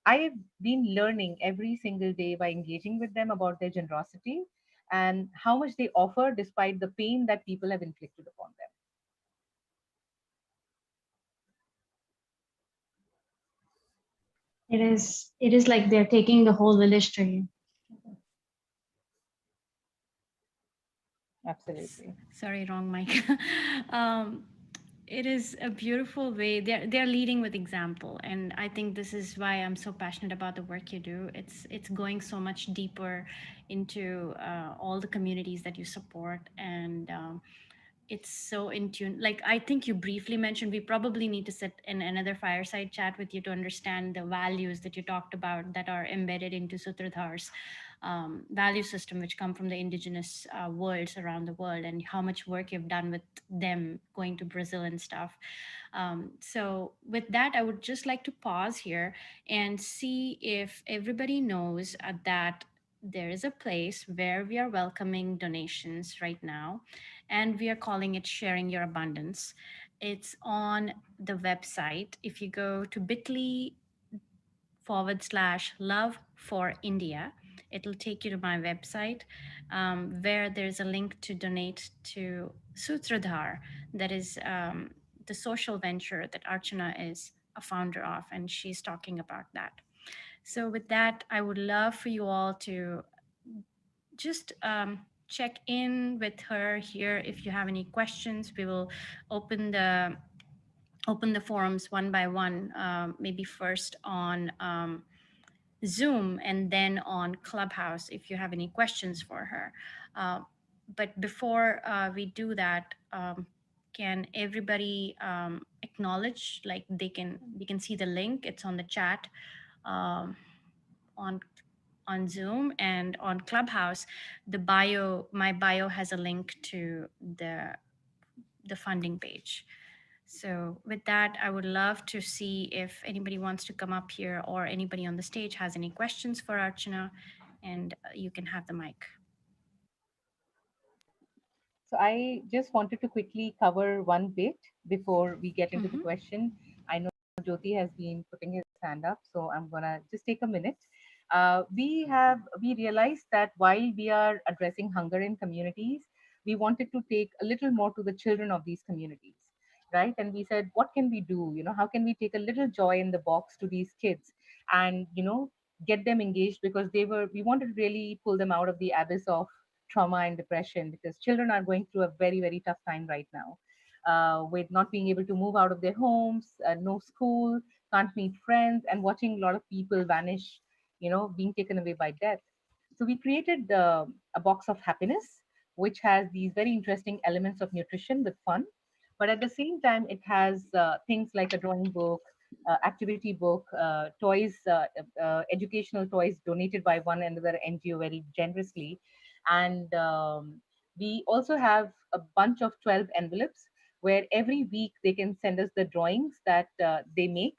I've been learning every single day by engaging with them about their generosity and how much they offer despite the pain that people have inflicted upon them. It is like they're taking the whole village to you. Absolutely. Sorry, wrong mic. um, it is a beautiful way. They're leading with example, and I think this is why I'm so passionate about the work you do. It's going so much deeper into all the communities that you support, and it's so in tune. Like, I think you briefly mentioned, we probably need to sit in another fireside chat with you to understand the values that you talked about that are embedded into Sutradhar's value system, which come from the indigenous worlds around the world, and how much work you've done with them going to Brazil and stuff. So with that, I would just like to pause here and see if everybody knows that there is a place where we are welcoming donations right now, and we are calling it Sharing Your Abundance. It's on the website. If you go to bit.ly/love for India, it'll take you to my website, where there's a link to donate to Sutradhar, that is the social venture that Archana is a founder of, and she's talking about that. So, with that, I would love for you all to just check in with her here. If you have any questions, we will open the forums one by one, maybe first on Zoom and then on Clubhouse if you have any questions for her. But before we do that, can everybody acknowledge, like we can see the link, it's on the chat, um, on Zoom, and on Clubhouse, my bio has a link to the funding page. So with that, I would love to see if anybody wants to come up here, or anybody on the stage has any questions for Archana, and you can have the mic. So I just wanted to quickly cover one bit before we get into the Mm-hmm. question. I know Jyoti has been putting his hand up, so I'm gonna just take a minute. We realized that while we are addressing hunger in communities, we wanted to take a little more to the children of these communities, right? And we said, what can we do? How can we take a little joy in the box to these kids, and get them engaged, because we wanted to really pull them out of the abyss of trauma and depression, because children are going through a very, very tough time right now, with not being able to move out of their homes, no school, can't meet friends, and watching a lot of people vanish, being taken away by death. So we created a box of happiness, which has these very interesting elements of nutrition with fun, but at the same time, it has things like a drawing book, activity book, toys, educational toys donated by one another NGO very generously. And we also have a bunch of 12 envelopes where every week they can send us the drawings that they make,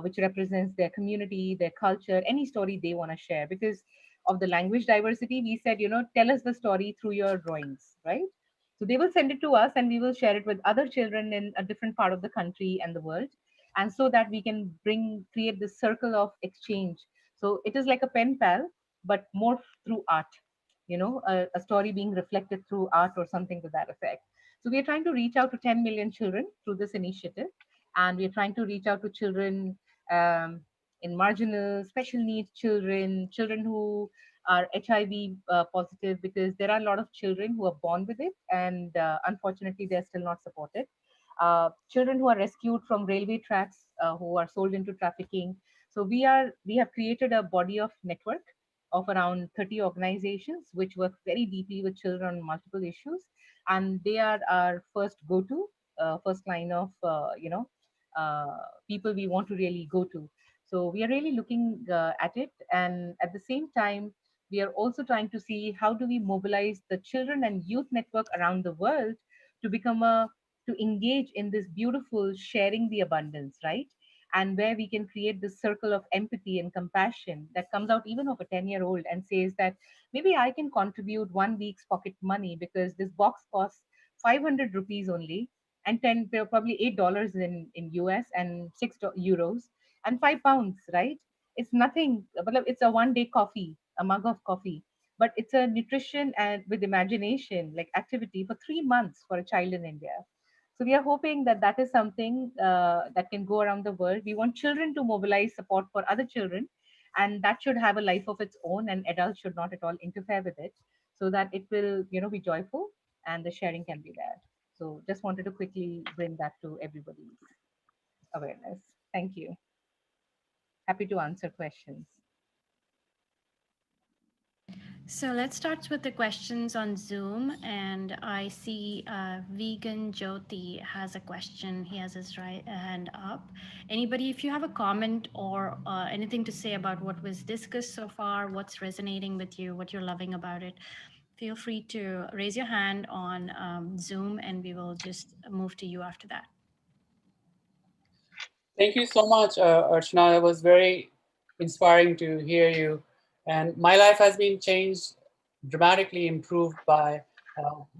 which represents their community, their culture, any story they want to share. Because of the language diversity, we said, tell us the story through your drawings, right? So they will send it to us and we will share it with other children in a different part of the country and the world. And so that we can create this circle of exchange. So it is like a pen pal, but more through art, a story being reflected through art or something to that effect. So we are trying to reach out to 10 million children through this initiative. And we are trying to reach out to children in marginal, special needs children, children who are HIV positive, because there are a lot of children who are born with it, and unfortunately, they're still not supported. Children who are rescued from railway tracks, who are sold into trafficking. So we have created a body of network of around 30 organizations which work very deeply with children on multiple issues, and they are our first go-to, first line of uh, people we want to really go to. So we are really looking at it, and at the same time, we are also trying to see how do we mobilize the children and youth network around the world to become a to engage in this beautiful sharing the abundance, right? And where we can create this circle of empathy and compassion that comes out even of a 10-year-old and says that maybe I can contribute 1 week's pocket money because this box costs 500 rupees only, and 10 probably $8 in US, and €6 and £5, right? It's nothing, but it's a 1 day coffee, a mug of coffee, but it's a nutrition and with imagination like activity for 3 months for a child in India. So we are hoping that that is something that can go around the world. We want children to mobilize support for other children, and that should have a life of its own, and adults should not at all interfere with it, so that it will, be joyful and the sharing can be there. So just wanted to quickly bring that to everybody's awareness. Thank you. Happy to answer questions. So let's start with the questions on Zoom. And I see Vegan Jyoti has a question. He has his hand up. Anybody, if you have a comment or anything to say about what was discussed so far, what's resonating with you, what you're loving about it, feel free to raise your hand on Zoom and we will just move to you after that. Thank you so much, Archana. It was very inspiring to hear you. And my life has been changed, dramatically improved by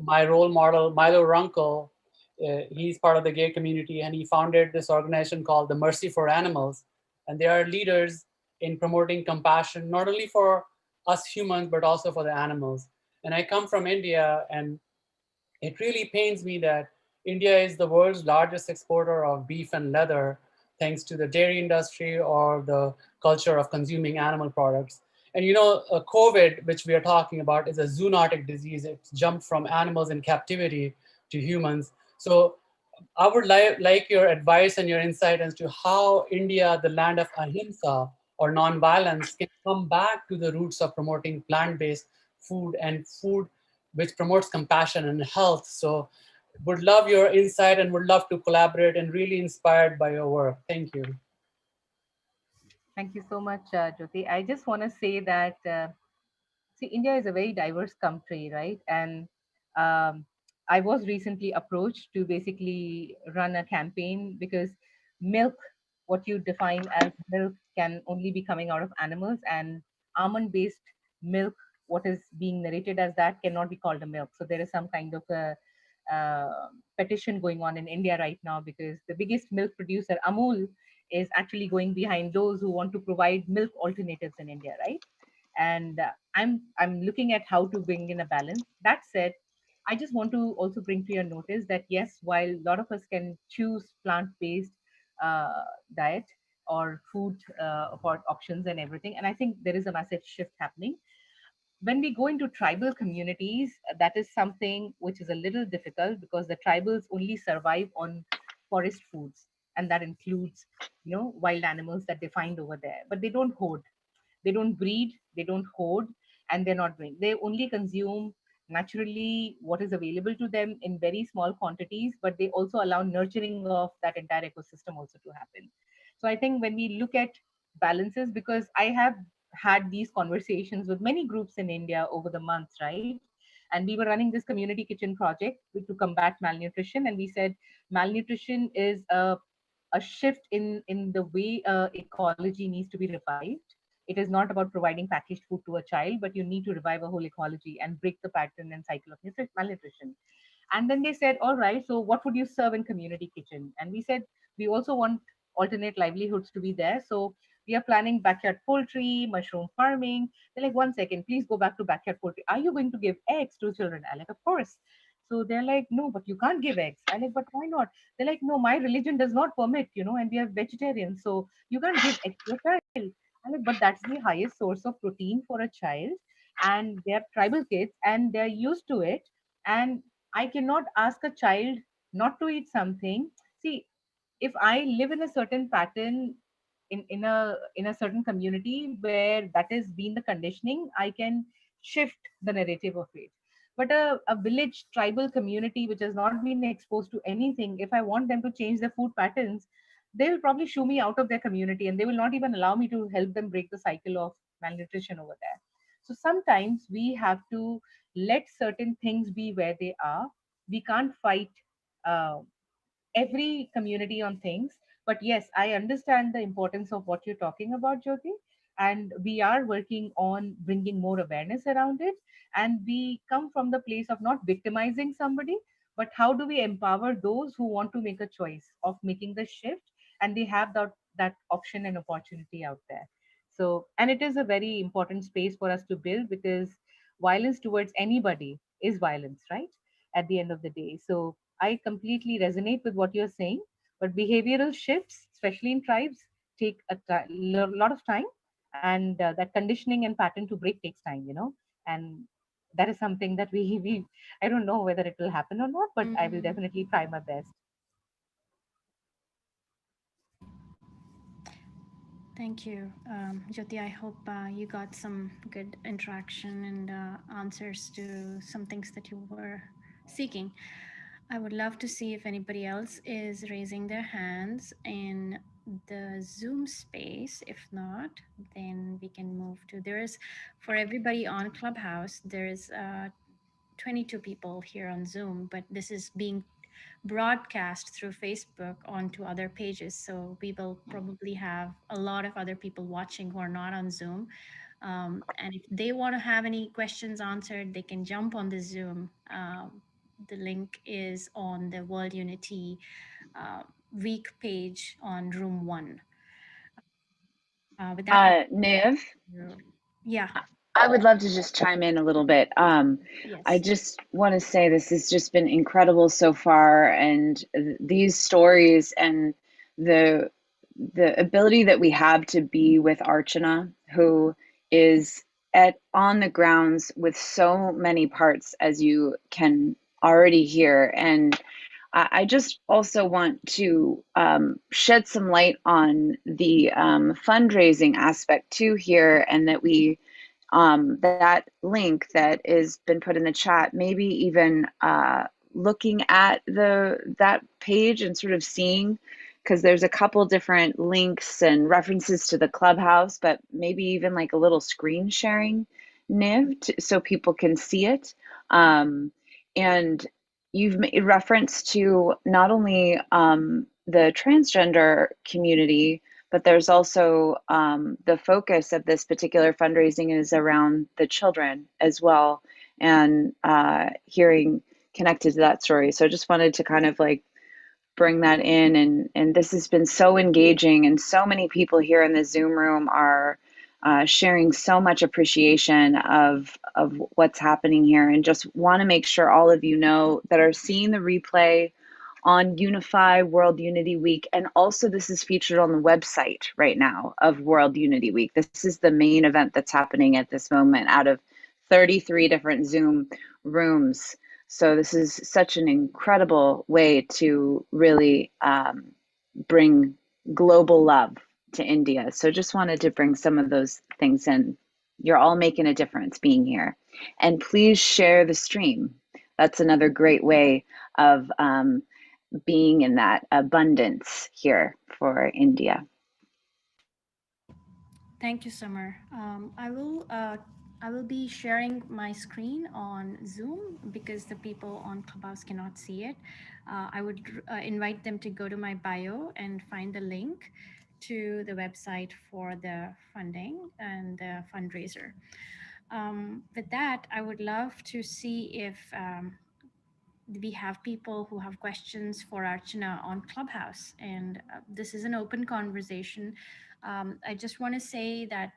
my role model, Milo Runkle. He's part of the gay community, and he founded this organization called the Mercy for Animals. And they are leaders in promoting compassion, not only for us humans, but also for the animals. And I come from India, and it really pains me that India is the world's largest exporter of beef and leather, thanks to the dairy industry or the culture of consuming animal products. And COVID, which we are talking about, is a zoonotic disease. It's jumped from animals in captivity to humans. So I would like your advice and your insight as to how India, the land of ahimsa or non-violence, can come back to the roots of promoting plant-based food and food which promotes compassion and health. So would love your insight and would love to collaborate, and really inspired by your work. Thank you. Thank you so much, Jyoti. I just want to say that see, India is a very diverse country, right? And um, I was recently approached to basically run a campaign because milk, what you define as milk, can only be coming out of animals, and almond-based milk, what is being narrated as that, cannot be called a milk. So there is some kind of a petition going on in India right now, because the biggest milk producer, Amul, is actually going behind those who want to provide milk alternatives in India, right? And I'm looking at how to bring in a balance. That said, I just want to also bring to your notice that yes, while a lot of us can choose plant-based uh, diet or food for options and everything, and I think there is a massive shift happening. When we go into tribal communities, that is something which is a little difficult, because the tribals only survive on forest foods, and that includes, wild animals that they find over there, but they don't hoard, they don't breed, they don't hoard, and they're not doing. They only consume naturally what is available to them in very small quantities, but they also allow nurturing of that entire ecosystem also to happen. So I think when we look at balances, because I have had these conversations with many groups in India over the months, right? And we were running this community kitchen project to combat malnutrition, and we said malnutrition is a shift in the way ecology needs to be revived. It is not about providing packaged food to a child, but you need to revive a whole ecology and break the pattern and cycle of malnutrition. And then they said, all right, so what would you serve in community kitchen? And we said, we also want alternate livelihoods to be there. So we are planning backyard poultry, mushroom farming. They're like, 1 second, please go back to backyard poultry. Are you going to give eggs to children? I like, of course. So they're like, no, but you can't give eggs. I like, but why not? They're like, no, my religion does not permit, and we are vegetarians, so you can't give eggs to a child. I like, but that's the highest source of protein for a child, and they're tribal kids and they're used to it. And I cannot ask a child not to eat something. See, if I live in a certain pattern in a certain community where that has been the conditioning, I can shift the narrative of it. But a village tribal community which has not been exposed to anything, if I want them to change their food patterns, they will probably shoo me out of their community and they will not even allow me to help them break the cycle of malnutrition over there. So sometimes we have to let certain things be where they are. We can't fight uh, every community on things. But yes, I understand the importance of what you're talking about, Jyoti. And we are working on bringing more awareness around it. And we come from the place of not victimizing somebody, but how do we empower those who want to make a choice of making the shift, and they have that option and opportunity out there. So, and it is a very important space for us to build, because violence towards anybody is violence, right? At the end of the day. So I completely resonate with what you're saying, but behavioral shifts, especially in tribes, take a lot of time, and that conditioning and pattern to break takes time. And that is something that we I don't know whether it will happen or not, but I will Mhm. definitely try my best. Thank you, Jyoti. I hope you got some good interaction and answers to some things that you were seeking. I would love to see if anybody else is raising their hands in the Zoom space. If not, then we can move to. There is, for everybody on Clubhouse, there is 22 people here on Zoom, but this is being broadcast through Facebook onto other pages. So we will probably have a lot of other people watching who are not on Zoom. And if they want to have any questions answered, they can jump on the Zoom. The link is on the World Unity week page on room one. With that, Niv, yeah, I would love to just chime in a little bit. I yes. just want to say this has just been incredible so far, and these stories and the the ability that we have to be with Archana, who is at on the grounds with so many parts, as you can already hear. And I just also want to shed some light on the fundraising aspect too here, and that we that link that has been put in the chat, maybe even looking at that page and sort of seeing, because there's a couple different links and references to the clubhouse, but maybe even like a little screen sharing, Niv, so people can see it. And you've made reference to not only the transgender community, but there's also the focus of this particular fundraising is around the children as well, and hearing connected to that story. So I just wanted to kind of like bring that in, and this has been so engaging, and so many people here in the Zoom room are sharing so much appreciation of what's happening here, and just want to make sure all of you know that are seeing the replay on Unify World Unity Week. And also this is featured on the website right now of World Unity Week. This is the main event that's happening at this moment out of 33 different Zoom rooms. So this is such an incredible way to really bring global love to India. So just wanted to bring some of those things in. You're all making a difference being here. And please share the stream. That's another great way of being in that abundance here for India. Thank you, Summer. I will be sharing my screen on Zoom because the people on Clubhouse cannot see it. I would invite them to go to my bio and find the link to the website for the funding and the fundraiser. With that, I would love to see if we have people who have questions for Archana on Clubhouse. And this is an open conversation. I just want to say that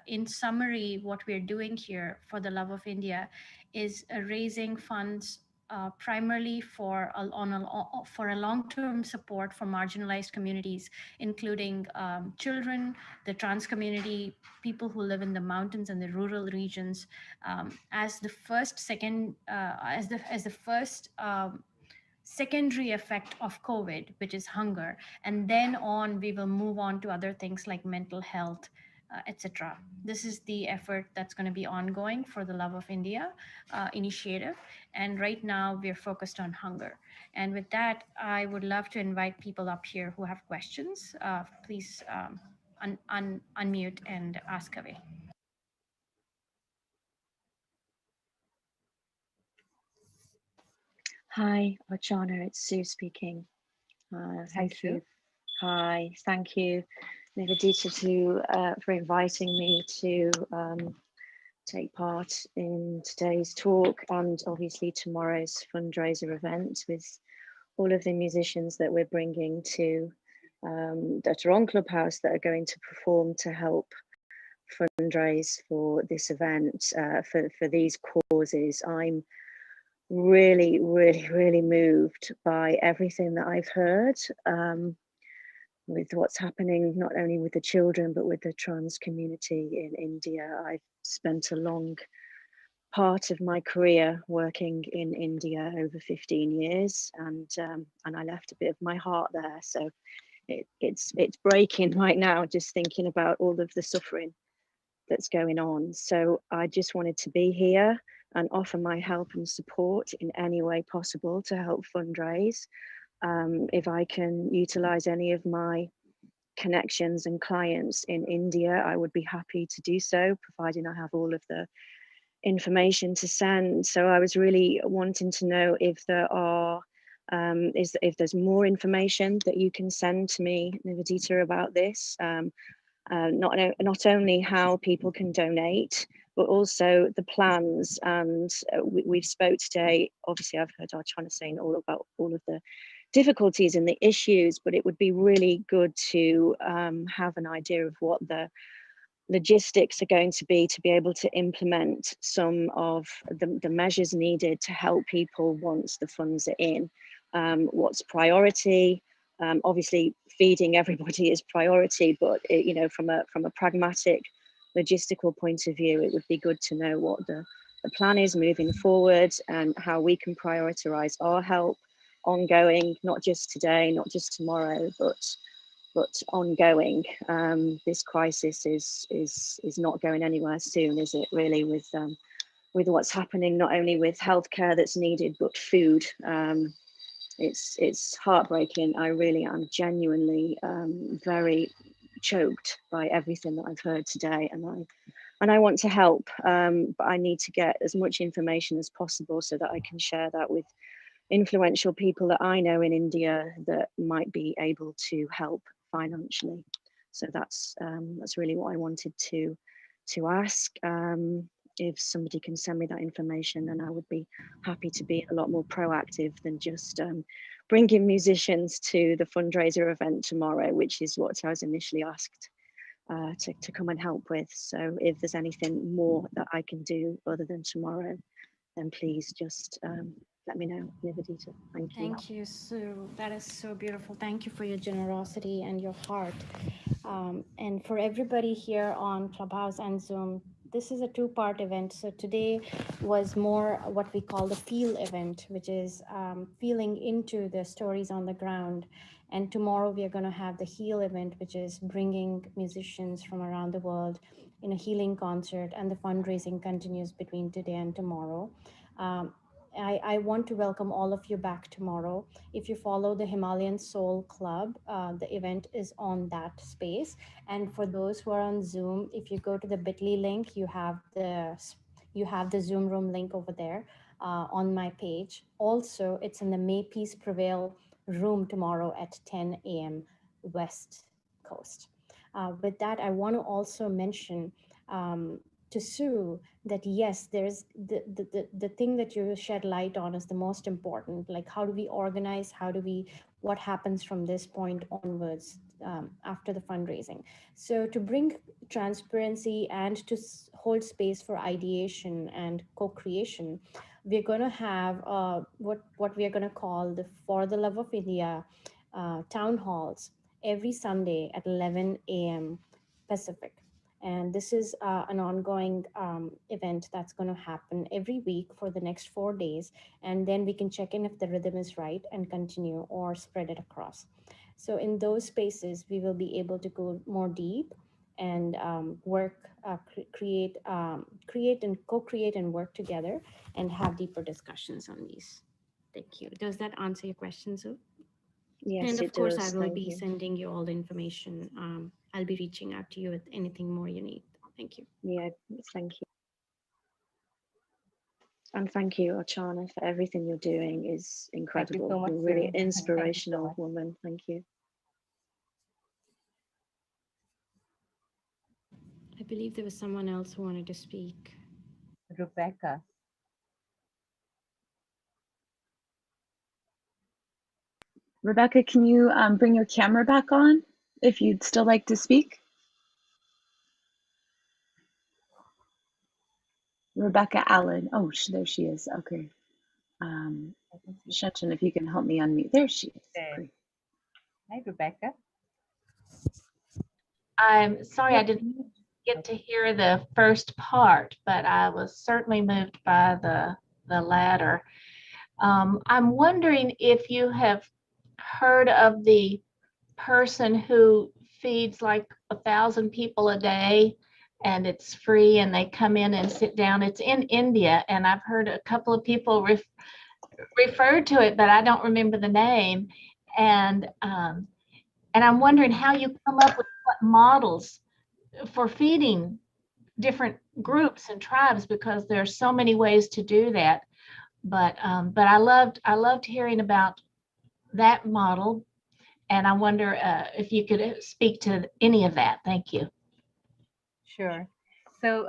in summary, what we're doing here for the Love of India is raising funds primarily for a long-term support for marginalized communities, including children, the trans community, people who live in the mountains and the rural regions, as the first secondary effect of COVID, which is hunger, and then on we will move on to other things like mental health, etc. This is the effort that's going to be ongoing for the Love of India initiative, and right now we're focused on hunger. And with that, I would love to invite people up here who have questions. Please unmute and ask away. Hi, Archana, it's Sue speaking. Thank you. Hi, thank you, Nivedita, for inviting me to take part in today's talk and obviously tomorrow's fundraiser event with all of the musicians that we're bringing to that are on Clubhouse that are going to perform to help fundraise for this event, for these causes. I'm really moved by everything that I've heard with what's happening, not only with the children, but with the trans community in India. I've spent a long part of my career working in India, over 15 years, and I left a bit of my heart there. So it's breaking right now, just thinking about all of the suffering that's going on. So I just wanted to be here and offer my help and support in any way possible to help fundraise. If I can utilize any of my connections and clients in India, I would be happy to do so, providing I have all of the information to send. So I was really wanting to know if there are, if there's more information that you can send to me, Nivedita, about this. Not only how people can donate, but also the plans. And we've spoke today, obviously I've heard Archana saying all about all of the difficulties and the issues, but it would be really good to have an idea of what the logistics are going to be able to implement some of the measures needed to help people once the funds are in. What's priority? Obviously feeding everybody is priority, but it, you know, from a pragmatic logistical point of view, it would be good to know what the plan is moving forward and how we can prioritize our help ongoing, not just today, not just tomorrow, but ongoing. This crisis is not going anywhere soon, is it? Really, with what's happening, not only with healthcare that's needed, but food. It's heartbreaking. I really am genuinely very choked by everything that I've heard today, and I want to help, but I need to get as much information as possible so that I can share that with influential people that I know in India that might be able to help financially. So that's really what I wanted to ask. If somebody can send me that information, then I would be happy to be a lot more proactive than just bringing musicians to the fundraiser event tomorrow, which is what I was initially asked to come and help with. So if there's anything more that I can do other than tomorrow, then please just let me know, Nivedita. Thank you. Thank you, Sue. That is so beautiful. Thank you for your generosity and your heart. And for everybody here on Clubhouse and Zoom, this is a two-part event. So today was more what we call the feel event, which is feeling into the stories on the ground. And tomorrow we are going to have the heal event, which is bringing musicians from around the world in a healing concert. And the fundraising continues between today and tomorrow. I want to welcome all of you back tomorrow. If you follow the Himalayan Soul Club, the event is on that space. And for those who are on Zoom, if you go to the bit.ly link, you have the Zoom room link over there on my page. Also, it's in the May Peace Prevail room tomorrow at 10 a.m. West coast. With that, I want to also mention to Sue that yes, there's the thing that you shed light on is the most important. Like, how do we organize? What happens from this point onwards after the fundraising? So to bring transparency and to hold space for ideation and co-creation, we're going to have what we are going to call the For the Love of India town halls every Sunday at 11 a.m. Pacific. And this is an ongoing event that's going to happen every week for the next 4 days. And then we can check in if the rhythm is right and continue or spread it across. So in those spaces, we will be able to go more deep and work, create and co-create and work together and have deeper discussions on these. Thank you. Does that answer your question, Sue? Yes, And of it course, I does. will Thank be you. sending you all the information. I'll be reaching out to you with anything more you need. Thank you. Yeah, thank you. And thank you, Archana, for everything you're doing is Thank you so incredible. much, You're really Sue. Thank you so inspirational much. woman. Thank you. I believe there was someone else who wanted to speak. Rebecca. Rebecca, can you bring your camera back on if you'd still like to speak? Rebecca Allen. Oh, there she is. Okay. I can see Shetchen, if you can help me unmute. There she is. there. Great. Hi, Rebecca. I'm sorry I Yep. didn't get to Okay. hear the first part, but I was certainly moved by the latter. I'm wondering if you have heard of the person who feeds like 1,000 people a day and it's free and they come in and sit down. It's in India, and I've heard a couple of people refer to it, but I don't remember the name. And um, and I'm wondering how you come up with what models for feeding different groups and tribes, because there's so many ways to do that. But I loved hearing about that model, and I wonder if you could speak to any of that. Thank you. Sure. So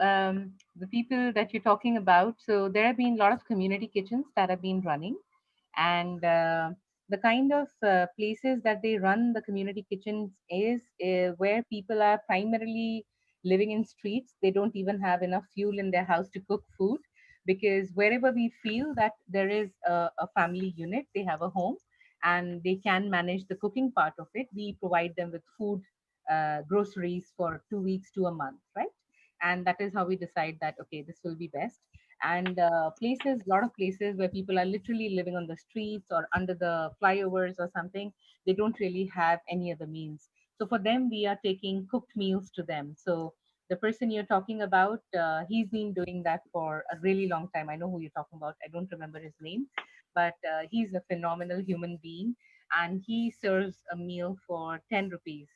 the people that you're talking about, so there have been a lot of community kitchens that have been running, and the kind of places that they run the community kitchens is where people are primarily living in streets. They don't even have enough fuel in their house to cook food, because wherever we feel that there is a family unit, they have a home and they can manage the cooking part of it, we provide them with food, groceries for 2 weeks to a month, right? And that is how we decide that okay, this will be best. And places, a lot of places where people are literally living on the streets or under the flyovers or something, they don't really have any other means. So for them, we are taking cooked meals to them. So the person you're talking about, he's been doing that for a really long time. I know who you're talking about. I don't remember his name, but he's a phenomenal human being, and he serves a meal for 10 rupees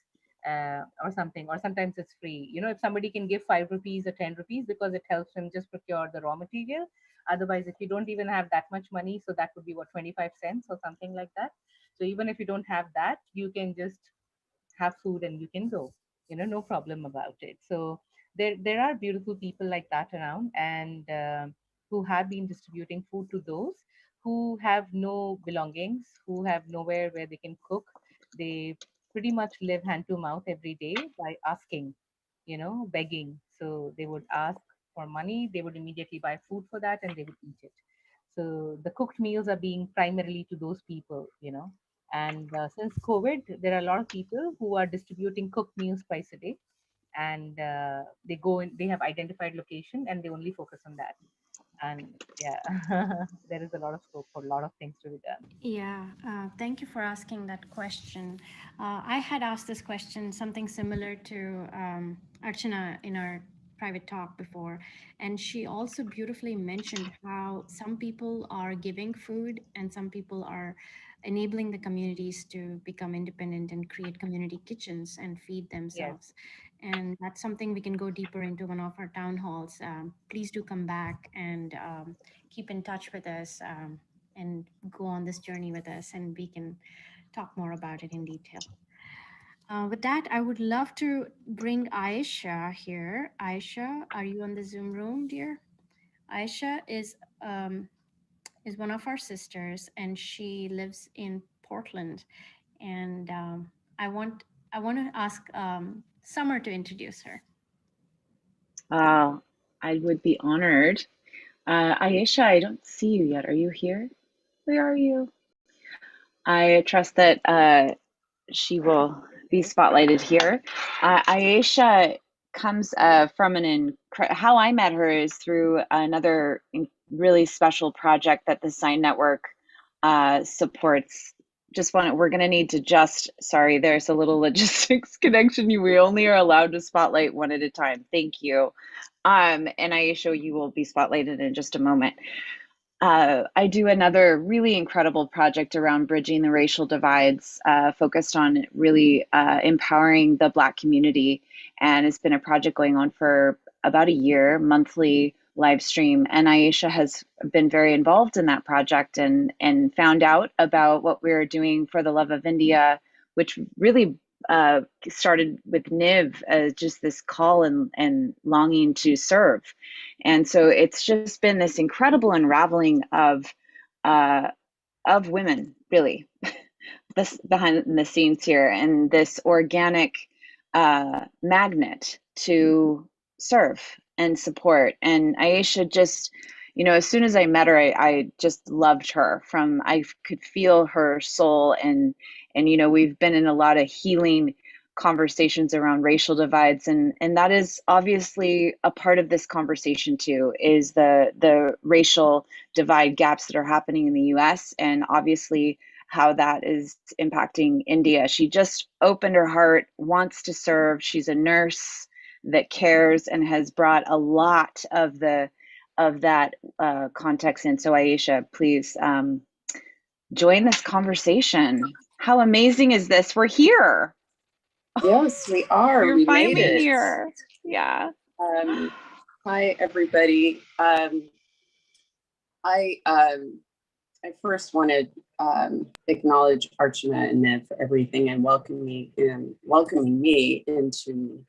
or something, or sometimes it's free. You know, if somebody can give 5 rupees or 10 rupees, because it helps them just procure the raw material. Otherwise, if you don't even have that much money, so that would be what, 25 cents or something like that. So even if you don't have that, you can just have food and you can go, you know, no problem about it. So there are beautiful people like that around, and who have been distributing food to those who have no belongings, who have nowhere where they can cook. They pretty much live hand to mouth every day by asking, you know, begging. So they would ask for money, they would immediately buy food for that, and they would eat it. So the cooked meals are being primarily to those people, you know. And since COVID, there are a lot of people who are distributing cooked meals twice a day, and they go in, they have identified location, and they only focus on that. And yeah, there is a lot of scope for a lot of things to be done. Yeah, thank you for asking that question. I had asked this question, something similar to Archana in our private talk before, and she also beautifully mentioned how some people are giving food and some people are enabling the communities to become independent and create community kitchens and feed Yes, themselves. And that's something we can go deeper into one of our town halls. Please do come back and keep in touch with us. And go on this journey with us, and we can talk more about it in detail. With that, I would love to bring Aisha here. Aisha, are you on the Zoom room, dear? Aisha is one of our sisters, and she lives in Portland. And I want to ask Summer to introduce her. I would be honored. Ayesha, I don't see you yet. Are you here? Where are you? I trust that she will be spotlighted here. Ayesha comes from how I met her is through another really special project that the Sign Network supports. We're going to need to sorry, there's a little logistics connection. We only are allowed to spotlight one at a time. Thank you. And Ayesha, you will be spotlighted in just a moment. I do another really incredible project around bridging the racial divides, focused on really empowering the Black community. And it's been a project going on for about a year, monthly live stream. And Ayesha has been very involved in that project and found out about what we're doing for the love of India, which really started with Niv as just this call and longing to serve. And so it's just been this incredible unraveling of women, really, this behind the scenes here, and this organic magnet to serve and support. And Ayesha just, as soon as I met her, I just loved her. I could feel her soul, and we've been in a lot of healing conversations around racial divides, and that is obviously a part of this conversation too, is the racial divide gaps that are happening in the US, and obviously how that is impacting India. She just opened her heart, wants to serve. She's a nurse that cares and has brought a lot of that context in. So Ayesha, please join this conversation. How amazing is this? We're here. Yes, we are. We're we finally made it. here. Yeah. Hi, everybody. I first want to acknowledge Archana and Nev for everything and welcoming me into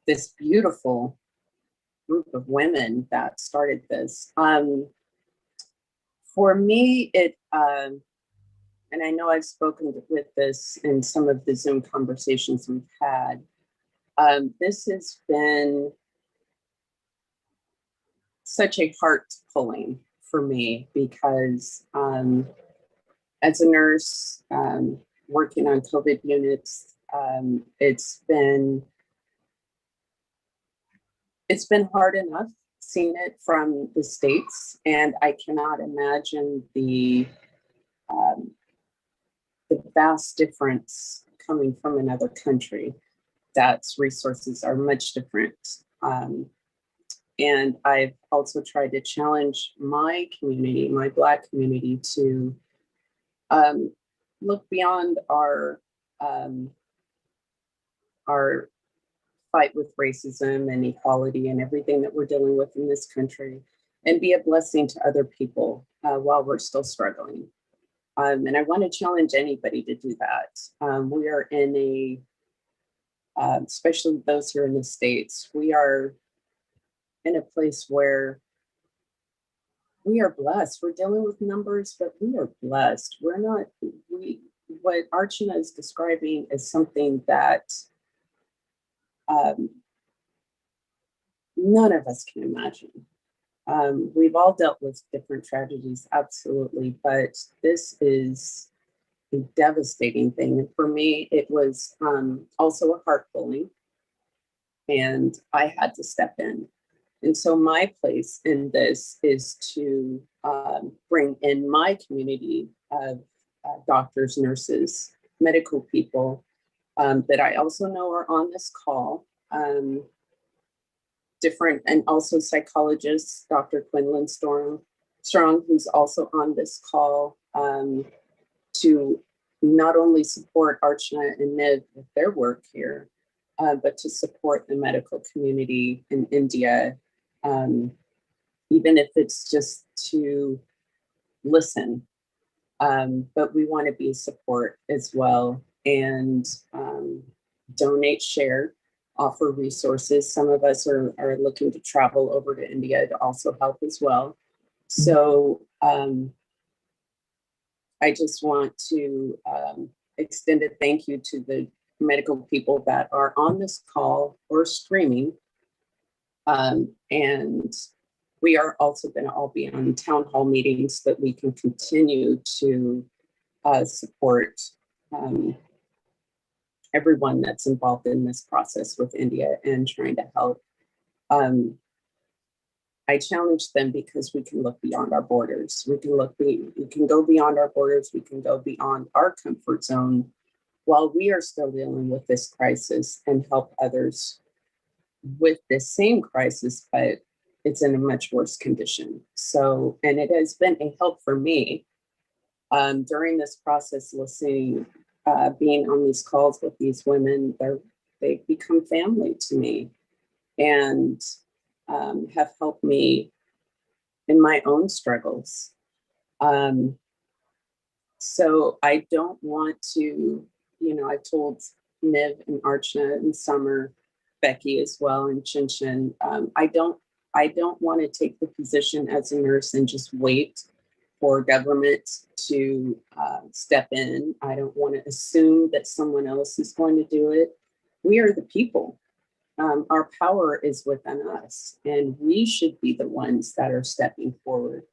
this beautiful group of women that started this. For me, and I know I've spoken with this in some of the Zoom conversations we've had. This has been such a heart pulling for me because as a nurse working on COVID units, it's been hard enough seeing it from the States, and I cannot imagine the vast difference coming from another country that's resources are much different. And I've also tried to challenge my community, my Black community, to look beyond our fight with racism and equality and everything that we're dealing with in this country, and be a blessing to other people while we're still struggling. And I want to challenge anybody to do that. We are in especially those here in the States, we are in a place where we are blessed. We're dealing with numbers, but we are blessed. What Archana is describing is something that none of us can imagine. We've all dealt with different tragedies, absolutely, but this is a devastating thing. And for me, it was also a heart pulling, and I had to step in. And so my place in this is to bring in my community of doctors, nurses, medical people that I also know are on this call, and also psychologists, Dr. Quinlan Strong, who's also on this call, to not only support Archana and Niv with their work here, but to support the medical community in India, even if it's just to listen. But we want to be support as well. and donate, share, offer resources. Some of us are looking to travel over to India to also help as well. So I just want to extend a thank you to the medical people that are on this call or streaming. And we are also going to all be on town hall meetings so that we can continue to support everyone that's involved in this process with India and trying to help. I challenge them because we can look beyond our borders. We can go beyond our borders. We can go beyond our comfort zone while we are still dealing with this crisis and help others with this same crisis, but it's in a much worse condition. So, and it has been a help for me during this process, listening, being on these calls with these women. They've become family to me and have helped me in my own struggles. So I don't want to, I told Niv and Archana and Summer, Becky as well, and Chin. I don't want to take the position as a nurse and just wait for government to step in. I don't want to assume that someone else is going to do it. We are the people. Our power is within us, and we should be the ones that are stepping forward.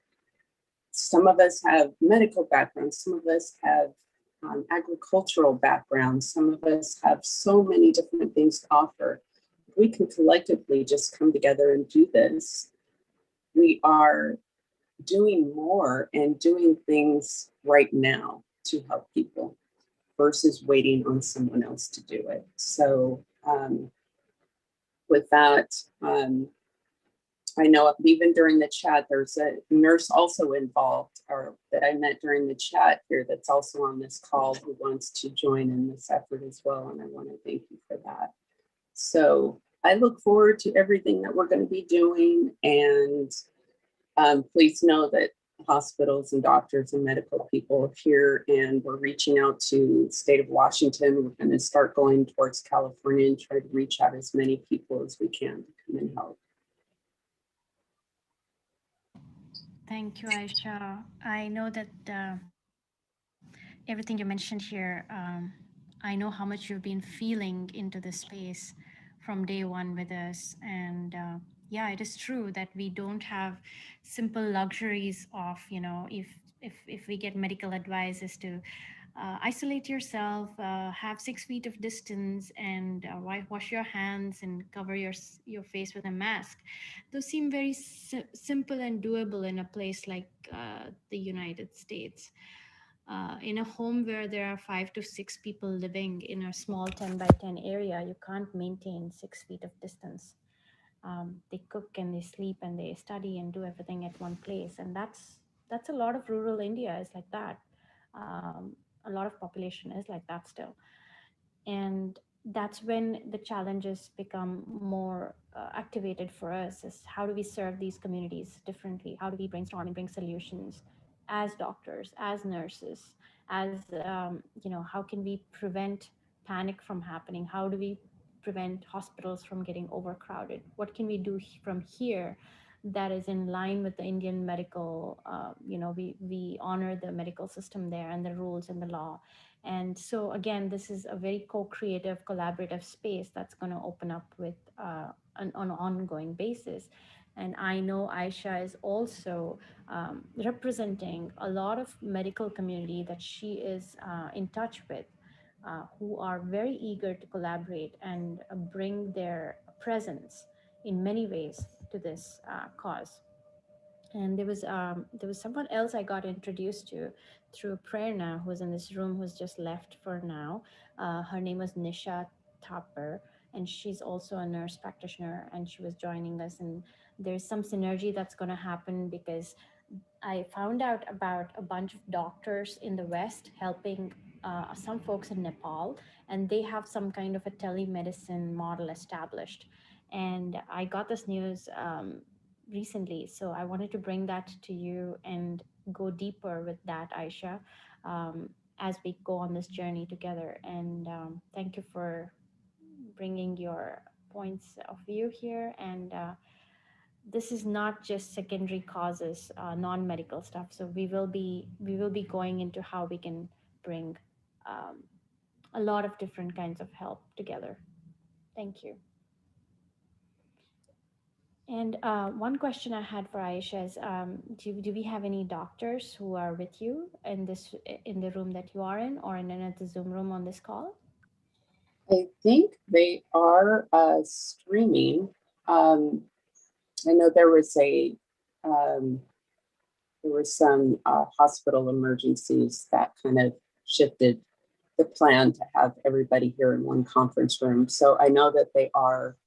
Some of us have medical backgrounds, some of us have agricultural backgrounds, some of us have so many different things to offer. If we can collectively just come together and do this, we are doing more and doing things right now to help people versus waiting on someone else to do it. So with that, I know even during the chat, there's a nurse also involved or that I met during the chat here that's also on this call who wants to join in this effort as well. And I want to thank you for that. So I look forward to everything that we're going to be doing. And please know that hospitals and doctors and medical people are here, and we're reaching out to the state of Washington. We're going to start going towards California and try to reach out as many people as we can to come and help. Thank you, Aisha. I know that everything you mentioned here, I know how much you've been feeling into this space from day one with us. And yeah, it is true that we don't have simple luxuries of, if we get medical advice as to isolate yourself, have 6 feet of distance, and wash your hands and cover your face with a mask. Those seem very simple and doable in a place like the United States. In a home where there are 5 to 6 people living in a small 10 by 10 area, you can't maintain 6 feet of distance. They cook and they sleep and they study and do everything at one place, and that's a lot of rural India is like that. A lot of population is like that still, and that's when the challenges become more activated for us. Is how do we serve these communities differently? How do we brainstorm and bring solutions as doctors, as nurses, as how can we prevent panic from happening? How do we prevent hospitals from getting overcrowded? What can we do from here that is in line with the Indian medical, we honor the medical system there and the rules and the law. And so again, this is a very co-creative, collaborative space that's going to open up with on an ongoing basis. And I know Aisha is also representing a lot of medical community that she is in touch with, who are very eager to collaborate and bring their presence in many ways to this cause. And there was someone else I got introduced to through Prerna, who's in this room, who's just left for now. Her name was Nisha Thapar, and she's also a nurse practitioner, and she was joining us. And there's some synergy that's going to happen because I found out about a bunch of doctors in the West helping some folks in Nepal, and they have some kind of a telemedicine model established. And I got this news recently, so I wanted to bring that to you and go deeper with that, Aisha. as we go on this journey together. And thank you for bringing your points of view here. And this is not just secondary causes, non-medical stuff. So we will be going into how we can bring um, a lot of different kinds of help together. Thank you. And one question I had for Aisha is, do we have any doctors who are with you in the room that you are in, or in the Zoom room on this call? I think they are streaming. I know um, there was some hospital emergencies that kind of shifted the plan to have everybody here in one conference room. So I know that they are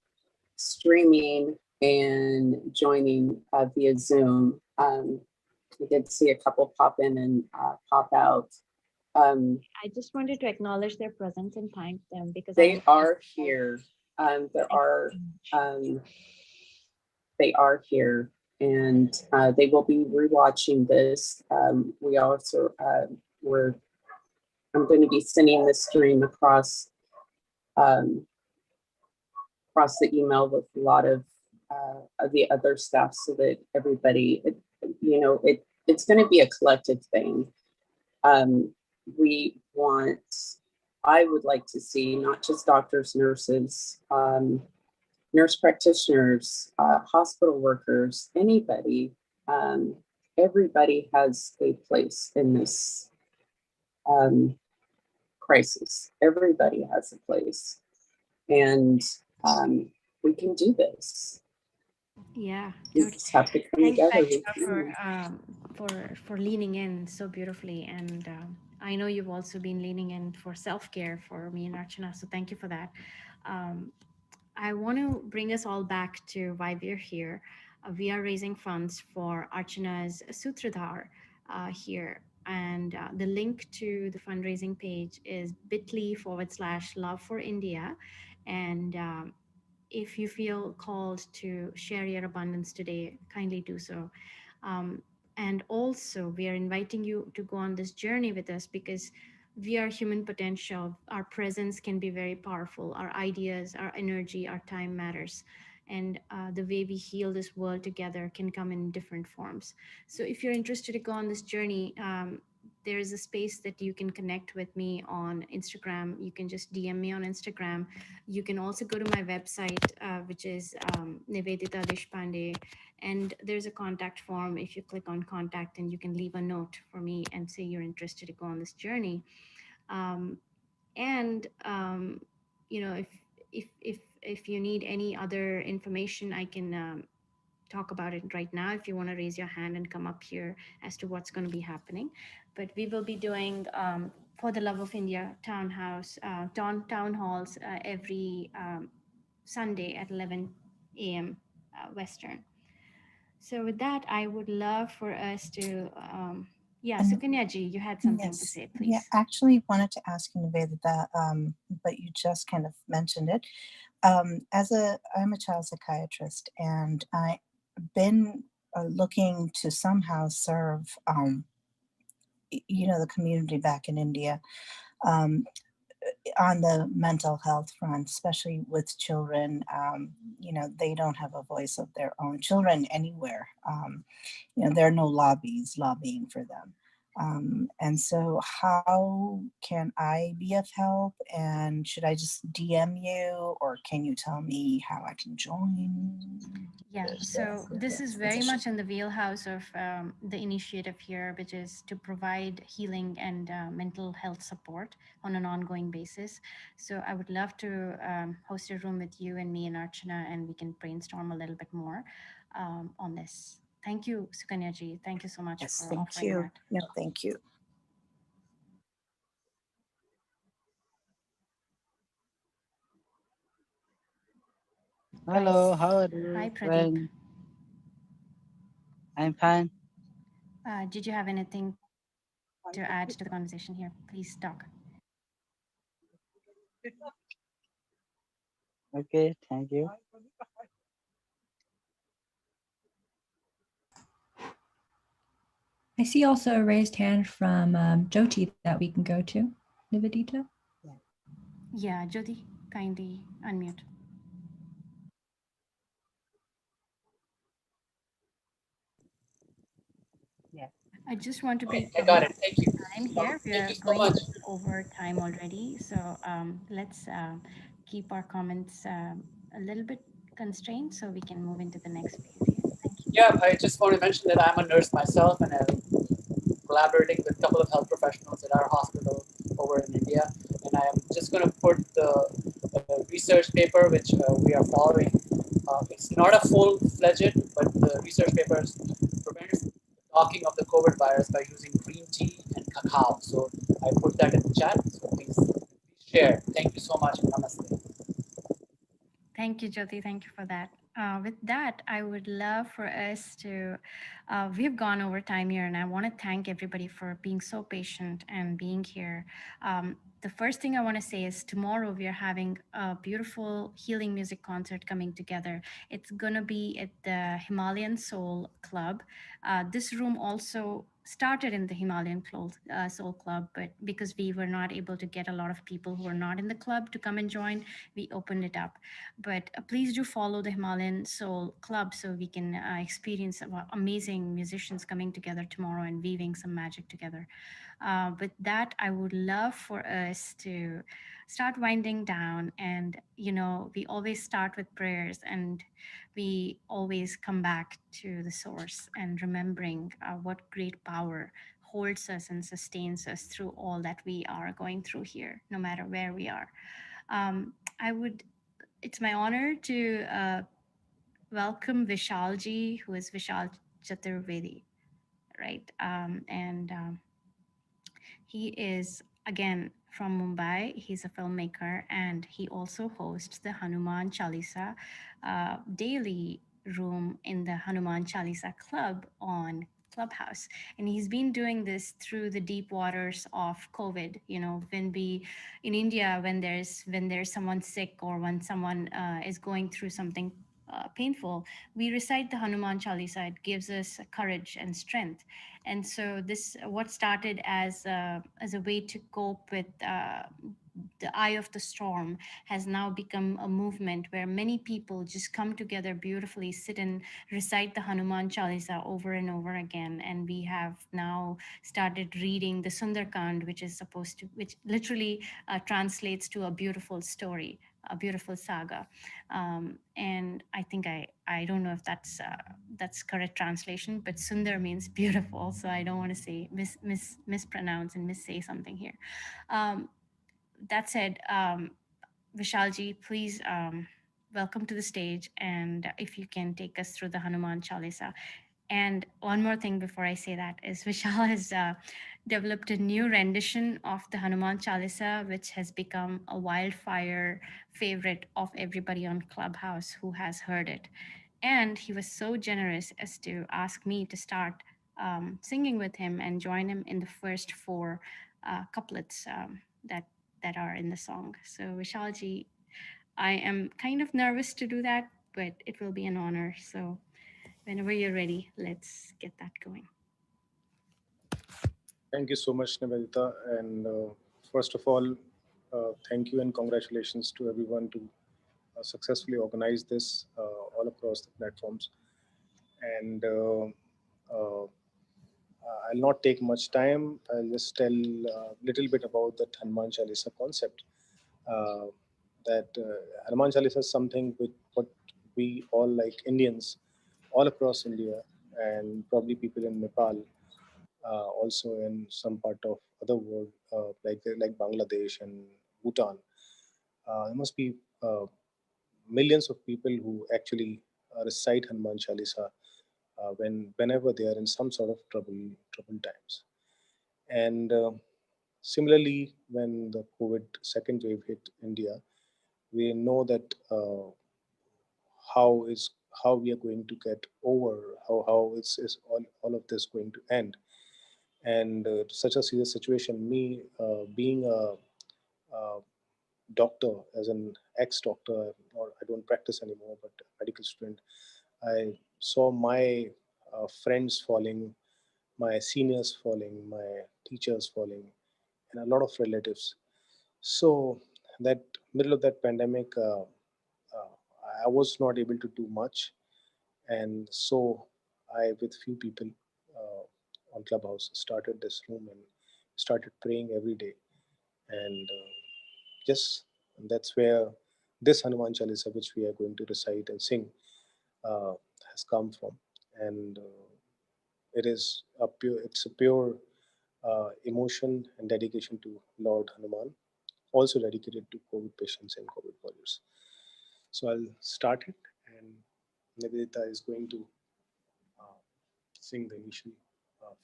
streaming and joining via Zoom. We did see a couple pop in and pop out. I just wanted to acknowledge their presence and thank them because they are here. They are here, and they will be rewatching this. We also I'm going to be sending the stream across the email with a lot of the other stuff, so that everybody, it's going to be a collective thing. I would like to see not just doctors, nurses, nurse practitioners, hospital workers, anybody. Everybody has a place in this crisis. Everybody has a place, and we can do this. Yeah, we totally. just have to come Thanks, together. Aisha, for leaning in so beautifully. And I know you've also been leaning in for self-care for me and Archana, so thank you for that. I want to bring us all back to why we're here. We are raising funds for Archana's Sutradhaar here. And the link to the fundraising page is bit.ly/love for India. And if you feel called to share your abundance today, kindly do so. And also, we are inviting you to go on this journey with us because we are human potential. Our presence can be very powerful. Our ideas, our energy, our time matters. And the way we heal this world together can come in different forms. So if you're interested to go on this journey, there is a space that you can connect with me on Instagram. You can just DM me on Instagram. You can also go to my website, which is Nivedita Deshpande, and there's a contact form. If you click on contact, and you can leave a note for me and say you're interested to go on this journey. And if you need any other information, I can talk about it right now if you want to raise your hand and come up here as to what's going to be happening. But we will be doing For the Love of India town halls every Sunday at 11 a.m. Western. So with that, I would love for us to, Sukanyaji, you had something to say, please. Yeah, actually wanted to ask you, Nivedita, but you just kind of mentioned it. I'm a child psychiatrist, and I've been looking to somehow serve, the community back in India. On the mental health front, especially with children, they don't have a voice of their own. Children anywhere, there are no lobbies lobbying for them. And so how can I be of help? And should I just DM you, or can you tell me how I can join? Yeah, so this is very much in the wheelhouse of the initiative here, which is to provide healing and mental health support on an ongoing basis. So I would love to host a room with you and me and Archana, and we can brainstorm a little bit more on this. Thank you, Sukanyaji. Thank you so much for offering that. No, thank you. Hello, how are you? Hi, Pradeep. I'm fine. Did you have anything to add to the conversation here? Please talk. Okay, thank you. I see also a raised hand from Jyoti that we can go to. Nivedita? Yeah, Jyoti, kindly unmute. Yeah. I just want to be I got it. cognizant Thank you. of time here. We Thank are you so going much. over time already, so let's keep our comments a little bit constrained so we can move into the next phase here. Thank you. Yeah, I just want to mention that I'm a nurse myself, and I'm collaborating with a couple of health professionals at our hospital over in India. And I am just going to put the research paper which we are following. It's not a full-fledged, but the research paper prevents the docking of the COVID virus by using green tea and cacao. So I put that in the chat. So please share. Thank you so much. Namaste. Thank you, Jyoti. Thank you for that. With that, I would love for us to, we've gone over time here, and I want to thank everybody for being so patient and being here. The first thing I want to say is tomorrow we are having a beautiful healing music concert coming together. It's going to be at the Himalayan Soul Club. This room also started in the Himalayan Soul Club, but because we were not able to get a lot of people who are not in the club to come and join, we opened it up. But please do follow the Himalayan Soul Club so we can experience amazing musicians coming together tomorrow and weaving some magic together. With that, I would love for us to start winding down. And, you know, we always start with prayers, and we always come back to the source and remembering what great power holds us and sustains us through all that we are going through here, no matter where we are. I would It's my honor to welcome Vishalji, who is Vishal Chaturvedi, right? And he is, again, from Mumbai. He's a filmmaker, and he also hosts the Hanuman Chalisa daily room in the Hanuman Chalisa Club on Clubhouse. And he's been doing this through the deep waters of COVID. You know, when we in India, when there's someone sick, or when someone is going through something painful, we recite the Hanuman Chalisa. It gives us courage and strength. And so this, what started as a way to cope with the eye of the storm, has now become a movement where many people just come together beautifully, sit and recite the Hanuman Chalisa over and over again. And we have now started reading the Sundarkand, which literally translates to a beautiful story, a beautiful saga. And I think I don't know if that's correct translation, but Sundar means beautiful, so I don't want to say mispronounce and missay something here. Um, that said, Vishalji, please welcome to the stage, and if you can take us through the Hanuman Chalisa. And one more thing before I say that is Vishal has developed a new rendition of the Hanuman Chalisa, which has become a wildfire favorite of everybody on Clubhouse who has heard it. And he was so generous as to ask me to start singing with him and join him in the first four couplets that are in the song. So Vishalji, I am kind of nervous to do that, but it will be an honor. So whenever you're ready, let's get that going. Thank you so much, Nivedita. And first of all, thank you and congratulations to everyone to successfully organize this all across the platforms. And I'll not take much time. I'll just tell a little bit about the Hanuman Chalisa concept. Uh, that Hanuman Chalisa is something with what we all, like Indians all across India, and probably people in Nepal, also in some part of other world, like Bangladesh and Bhutan. There must be millions of people who actually recite Hanuman Chalisa whenever they are in some sort of troubled times. And similarly, when the COVID second wave hit India, we know that how is how we are going to get over, how is all of this going to end. And such a serious situation, me being a doctor, as an ex-doctor, or I don't practice anymore, but a medical student, I saw my friends falling my seniors falling, my teachers falling, and a lot of relatives. So that middle of that pandemic, uh, I was not able to do much, and so I, with few people on Clubhouse, started this room and started praying every day. And yes, that's where this Hanuman Chalisa, which we are going to recite and sing, uh, has come from. And it's a pure emotion and dedication to Lord Hanuman, also dedicated to COVID patients and COVID warriors. So I'll start it, and Nivedita is going to uh, sing the initial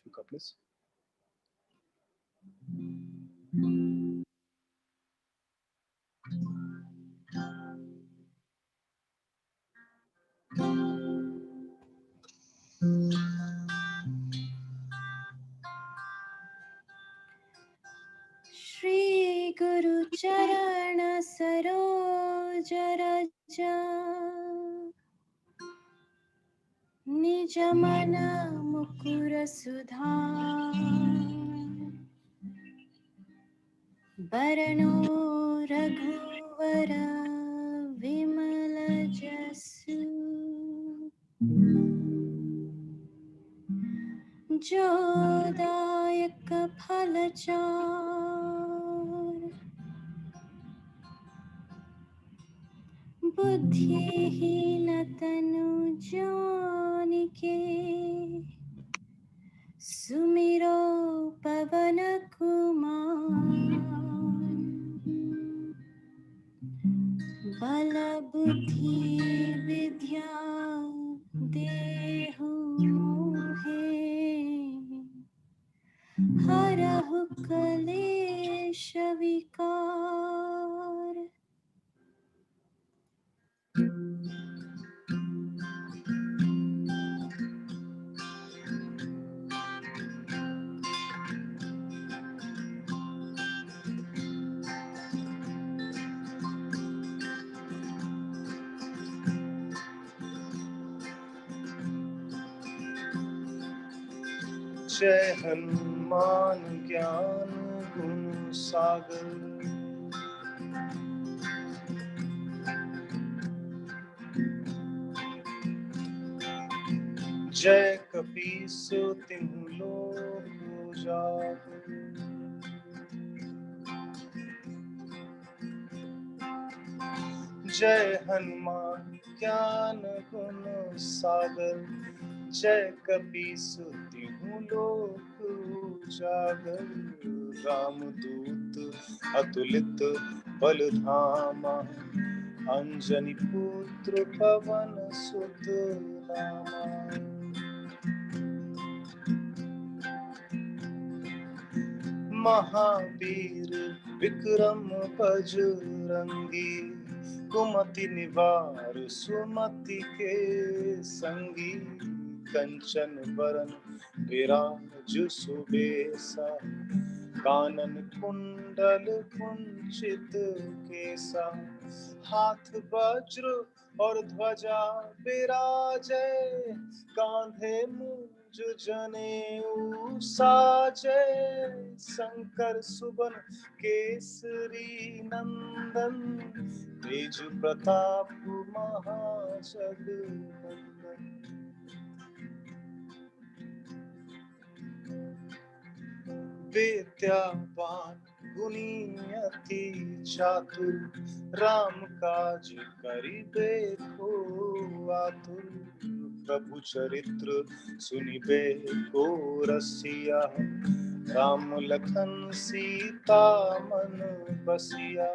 few couplets. Shri Guru Charana Saroj Raja Nij Mana Mukura Sudhar Barano Raghuvara Vimala Jasu Jodayak Phalachar बुद्धिहीन तनु जानिके सुमिरो पवन कुमार बल बुद्धि विद्या देहु मोहे हरहु कलेश विकार जय हनुमान ज्ञान गुण सागर, जय कपीस तिहु लोक उजागर, जय हनुमान ज्ञान गुण सागर, जय कपीस तिहु लोक उजागर। रामदूत अतुलित बल धामा, अंजनी पुत्र पवन सुत नामा। महावीर विक्रम बजरंगी, कुमति निवार सुमति के संगी। कंचन बरन विराज सुबेसा, कानन कुंडल कुंचित केसा। हाथ वज्र और ध्वजा विराजे, कांधे मूंज जनेऊ साजे। शंकर सुवन केसरी नंदन, तेज प्रताप महाजगवंदन। विद्यावान गुणी अति चातुर, राम काज करिबे को आतुर। प्रभु चरित्र सुनिबे को रसिया, राम लखन सीता मन बसिया।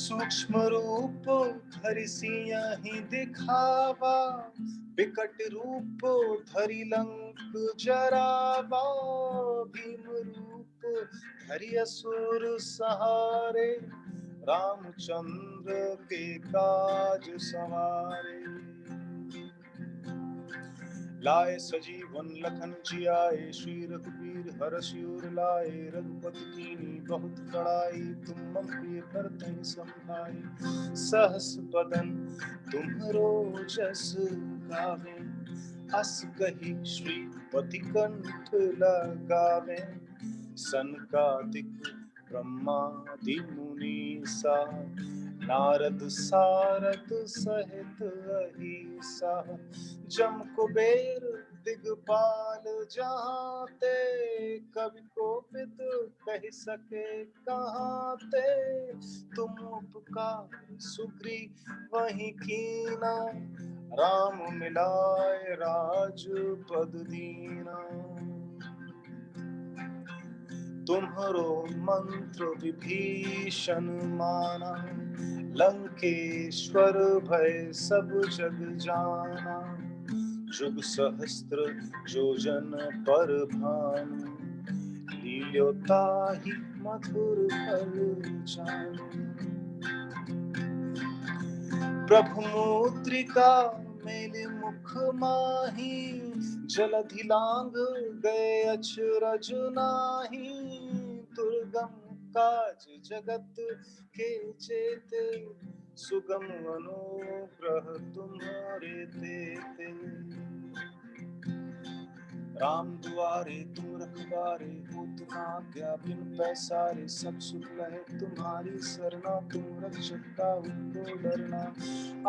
सूक्ष्म रूप धरि सियहि दिखावा, विकट रूप धरि लंक जरावा। भीम रूप धरि असुर सहारे, रामचंद्र के काज सवारे। लाए सजीवन लखन जियाए, श्री रघुबीर हरषि उर लाए। रघुपति कीन्ही बहुत बड़ाई, तुम मम प्रिय भरतहि संभाई। सहस बदन तुम्हरो जस गावे, अस कही श्रीपति कंठ लगावे। सनकादिक ब्रह्मादि मुनीसा, नारद सारद सहित अहिसा। जम कुबेर दिगपाल जहाँ ते, कवि कोविद कह सके कहाँ ते। तुम उपकार सुग्रीव वहीं कीना, राम मिलाए राजपद दीना। तुम्हरो मंत्र विभीषण माना, लंकेश्वर भय सब जग जाना। जुग सहस्त्र योजन पर भानु, लील्योताहि मधुर फल जानु। प्रभु मुद्रिका मेलि मुख माहि, जलधि लांघ गए अचरज नाही। दुर्गम काज जगत के जेते, सुगम अनुग्रह तुम्हारे तेते। राम दुआरे तुम रखवारे, हो तुम आज्ञा बिन पैसारे। सब सुख लहे तुम्हारी सरना, तुम रक्षक काहू को डरना।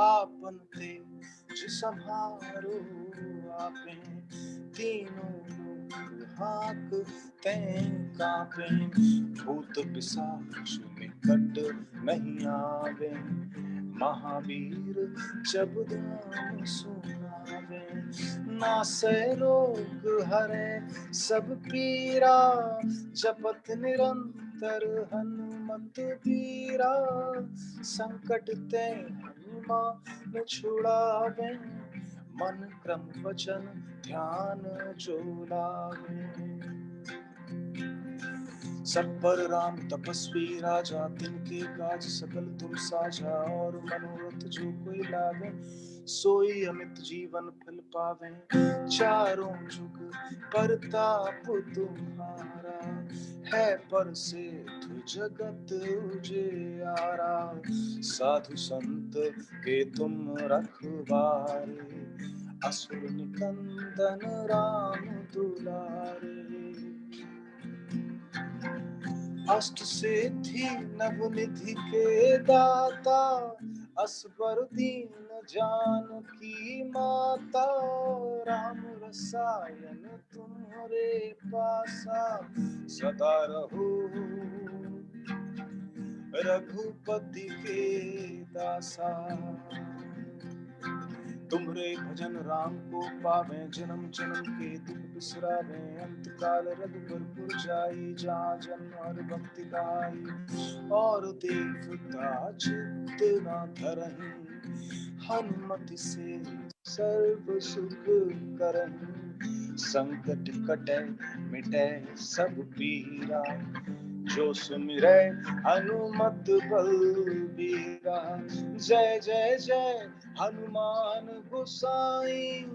आपन तेज सम्हारो आपे, तीनों लोग हाँकते कांपे। भूत पिशाच निकट नहीं आवे, महावीर जब नाम सुनावे। नासै रोग हरे सब पीरा, जपत निरंतर हनुमत बीरा। संकट ते हनुमान छुड़ावे, मन क्रम वचन ध्यान जो लावे। सत्पर राम तपस्वी राजा, तिनके काज सकल तुम साझा। और मनोरथ जो कोई लावे, सोई अमित जीवन फल पावे। चारों जुग परताप तुम्हारा, है परसिद्ध जगत उजियारा। साधु संत के तुम रखवारे, असुर निकंदन राम दुलारे। अष्ट सिद्धि नवनिधि के दाता, असबर दीन जानकी माता। राम रसायन तुम्हारे पासा, सदा रहो रघुपति के दासा। तुमरे भजन राम को पावे, जन्म जन्म के दुख बिसरावे। अंत काल रघुबर जाई, जहाँ जन्म हरि भक्ति गाई। और देवता चित्त न धरहि, हनुमति से सर्व सुख करहि। संकट कटे मिटे सब पीरा, जो सुमिरै हनुमत बलबीरा। जय जय जय हनुमान गोसाई,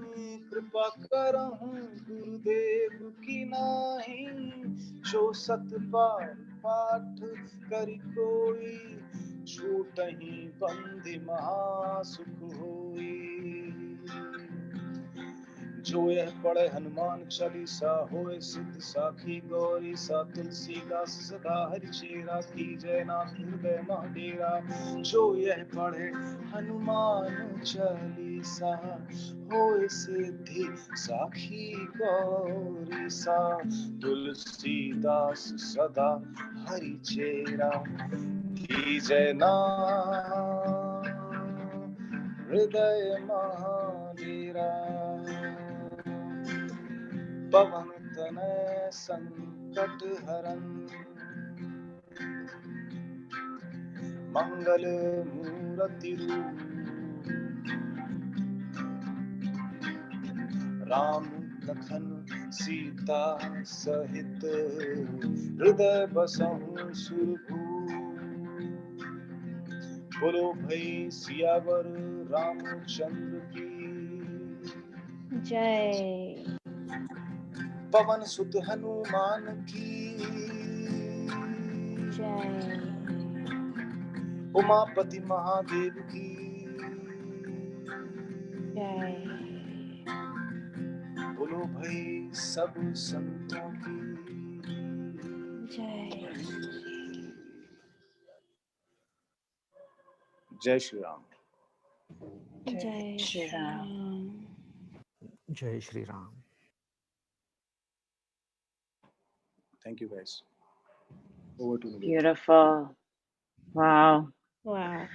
कृपा करहु गुरुदेव की नाहि। जो सत बार पाठ करि कोई, छूटहि बंदी महासुख होई। जो यह पढ़े हनुमान चालीसा, होए सिद्ध साखी गौरी सा। तुलसीदास सदा हरि चेरा, की जय नाथ हृदय मह डेरा। जो यह पढ़े हनुमान चालीसा, होए सिद्धि साखी गौरी सा। तुलसीदास सदा हरि चेरा, की जय नाथ हृदय मह डेरा। पवन तनय संकट हरन, मंगल मूर्ति रूप। राम लखन सीता सहित, हृदय बसहु सुरभूप। बोलो भई सियावर रामचंद्र की जय। पवन सुत हनुमान की जय। उमापति महादेव की बोलो भाई सब संतों की जय Shri Ram. Jai Shri Ram. Jai Shri Ram. Thank you guys. Over to Naveen. Beautiful. Wow. Wow.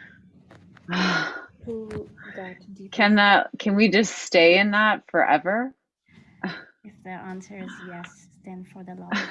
Who got deep? Can we just stay in that forever? If the answer is yes, then for the love of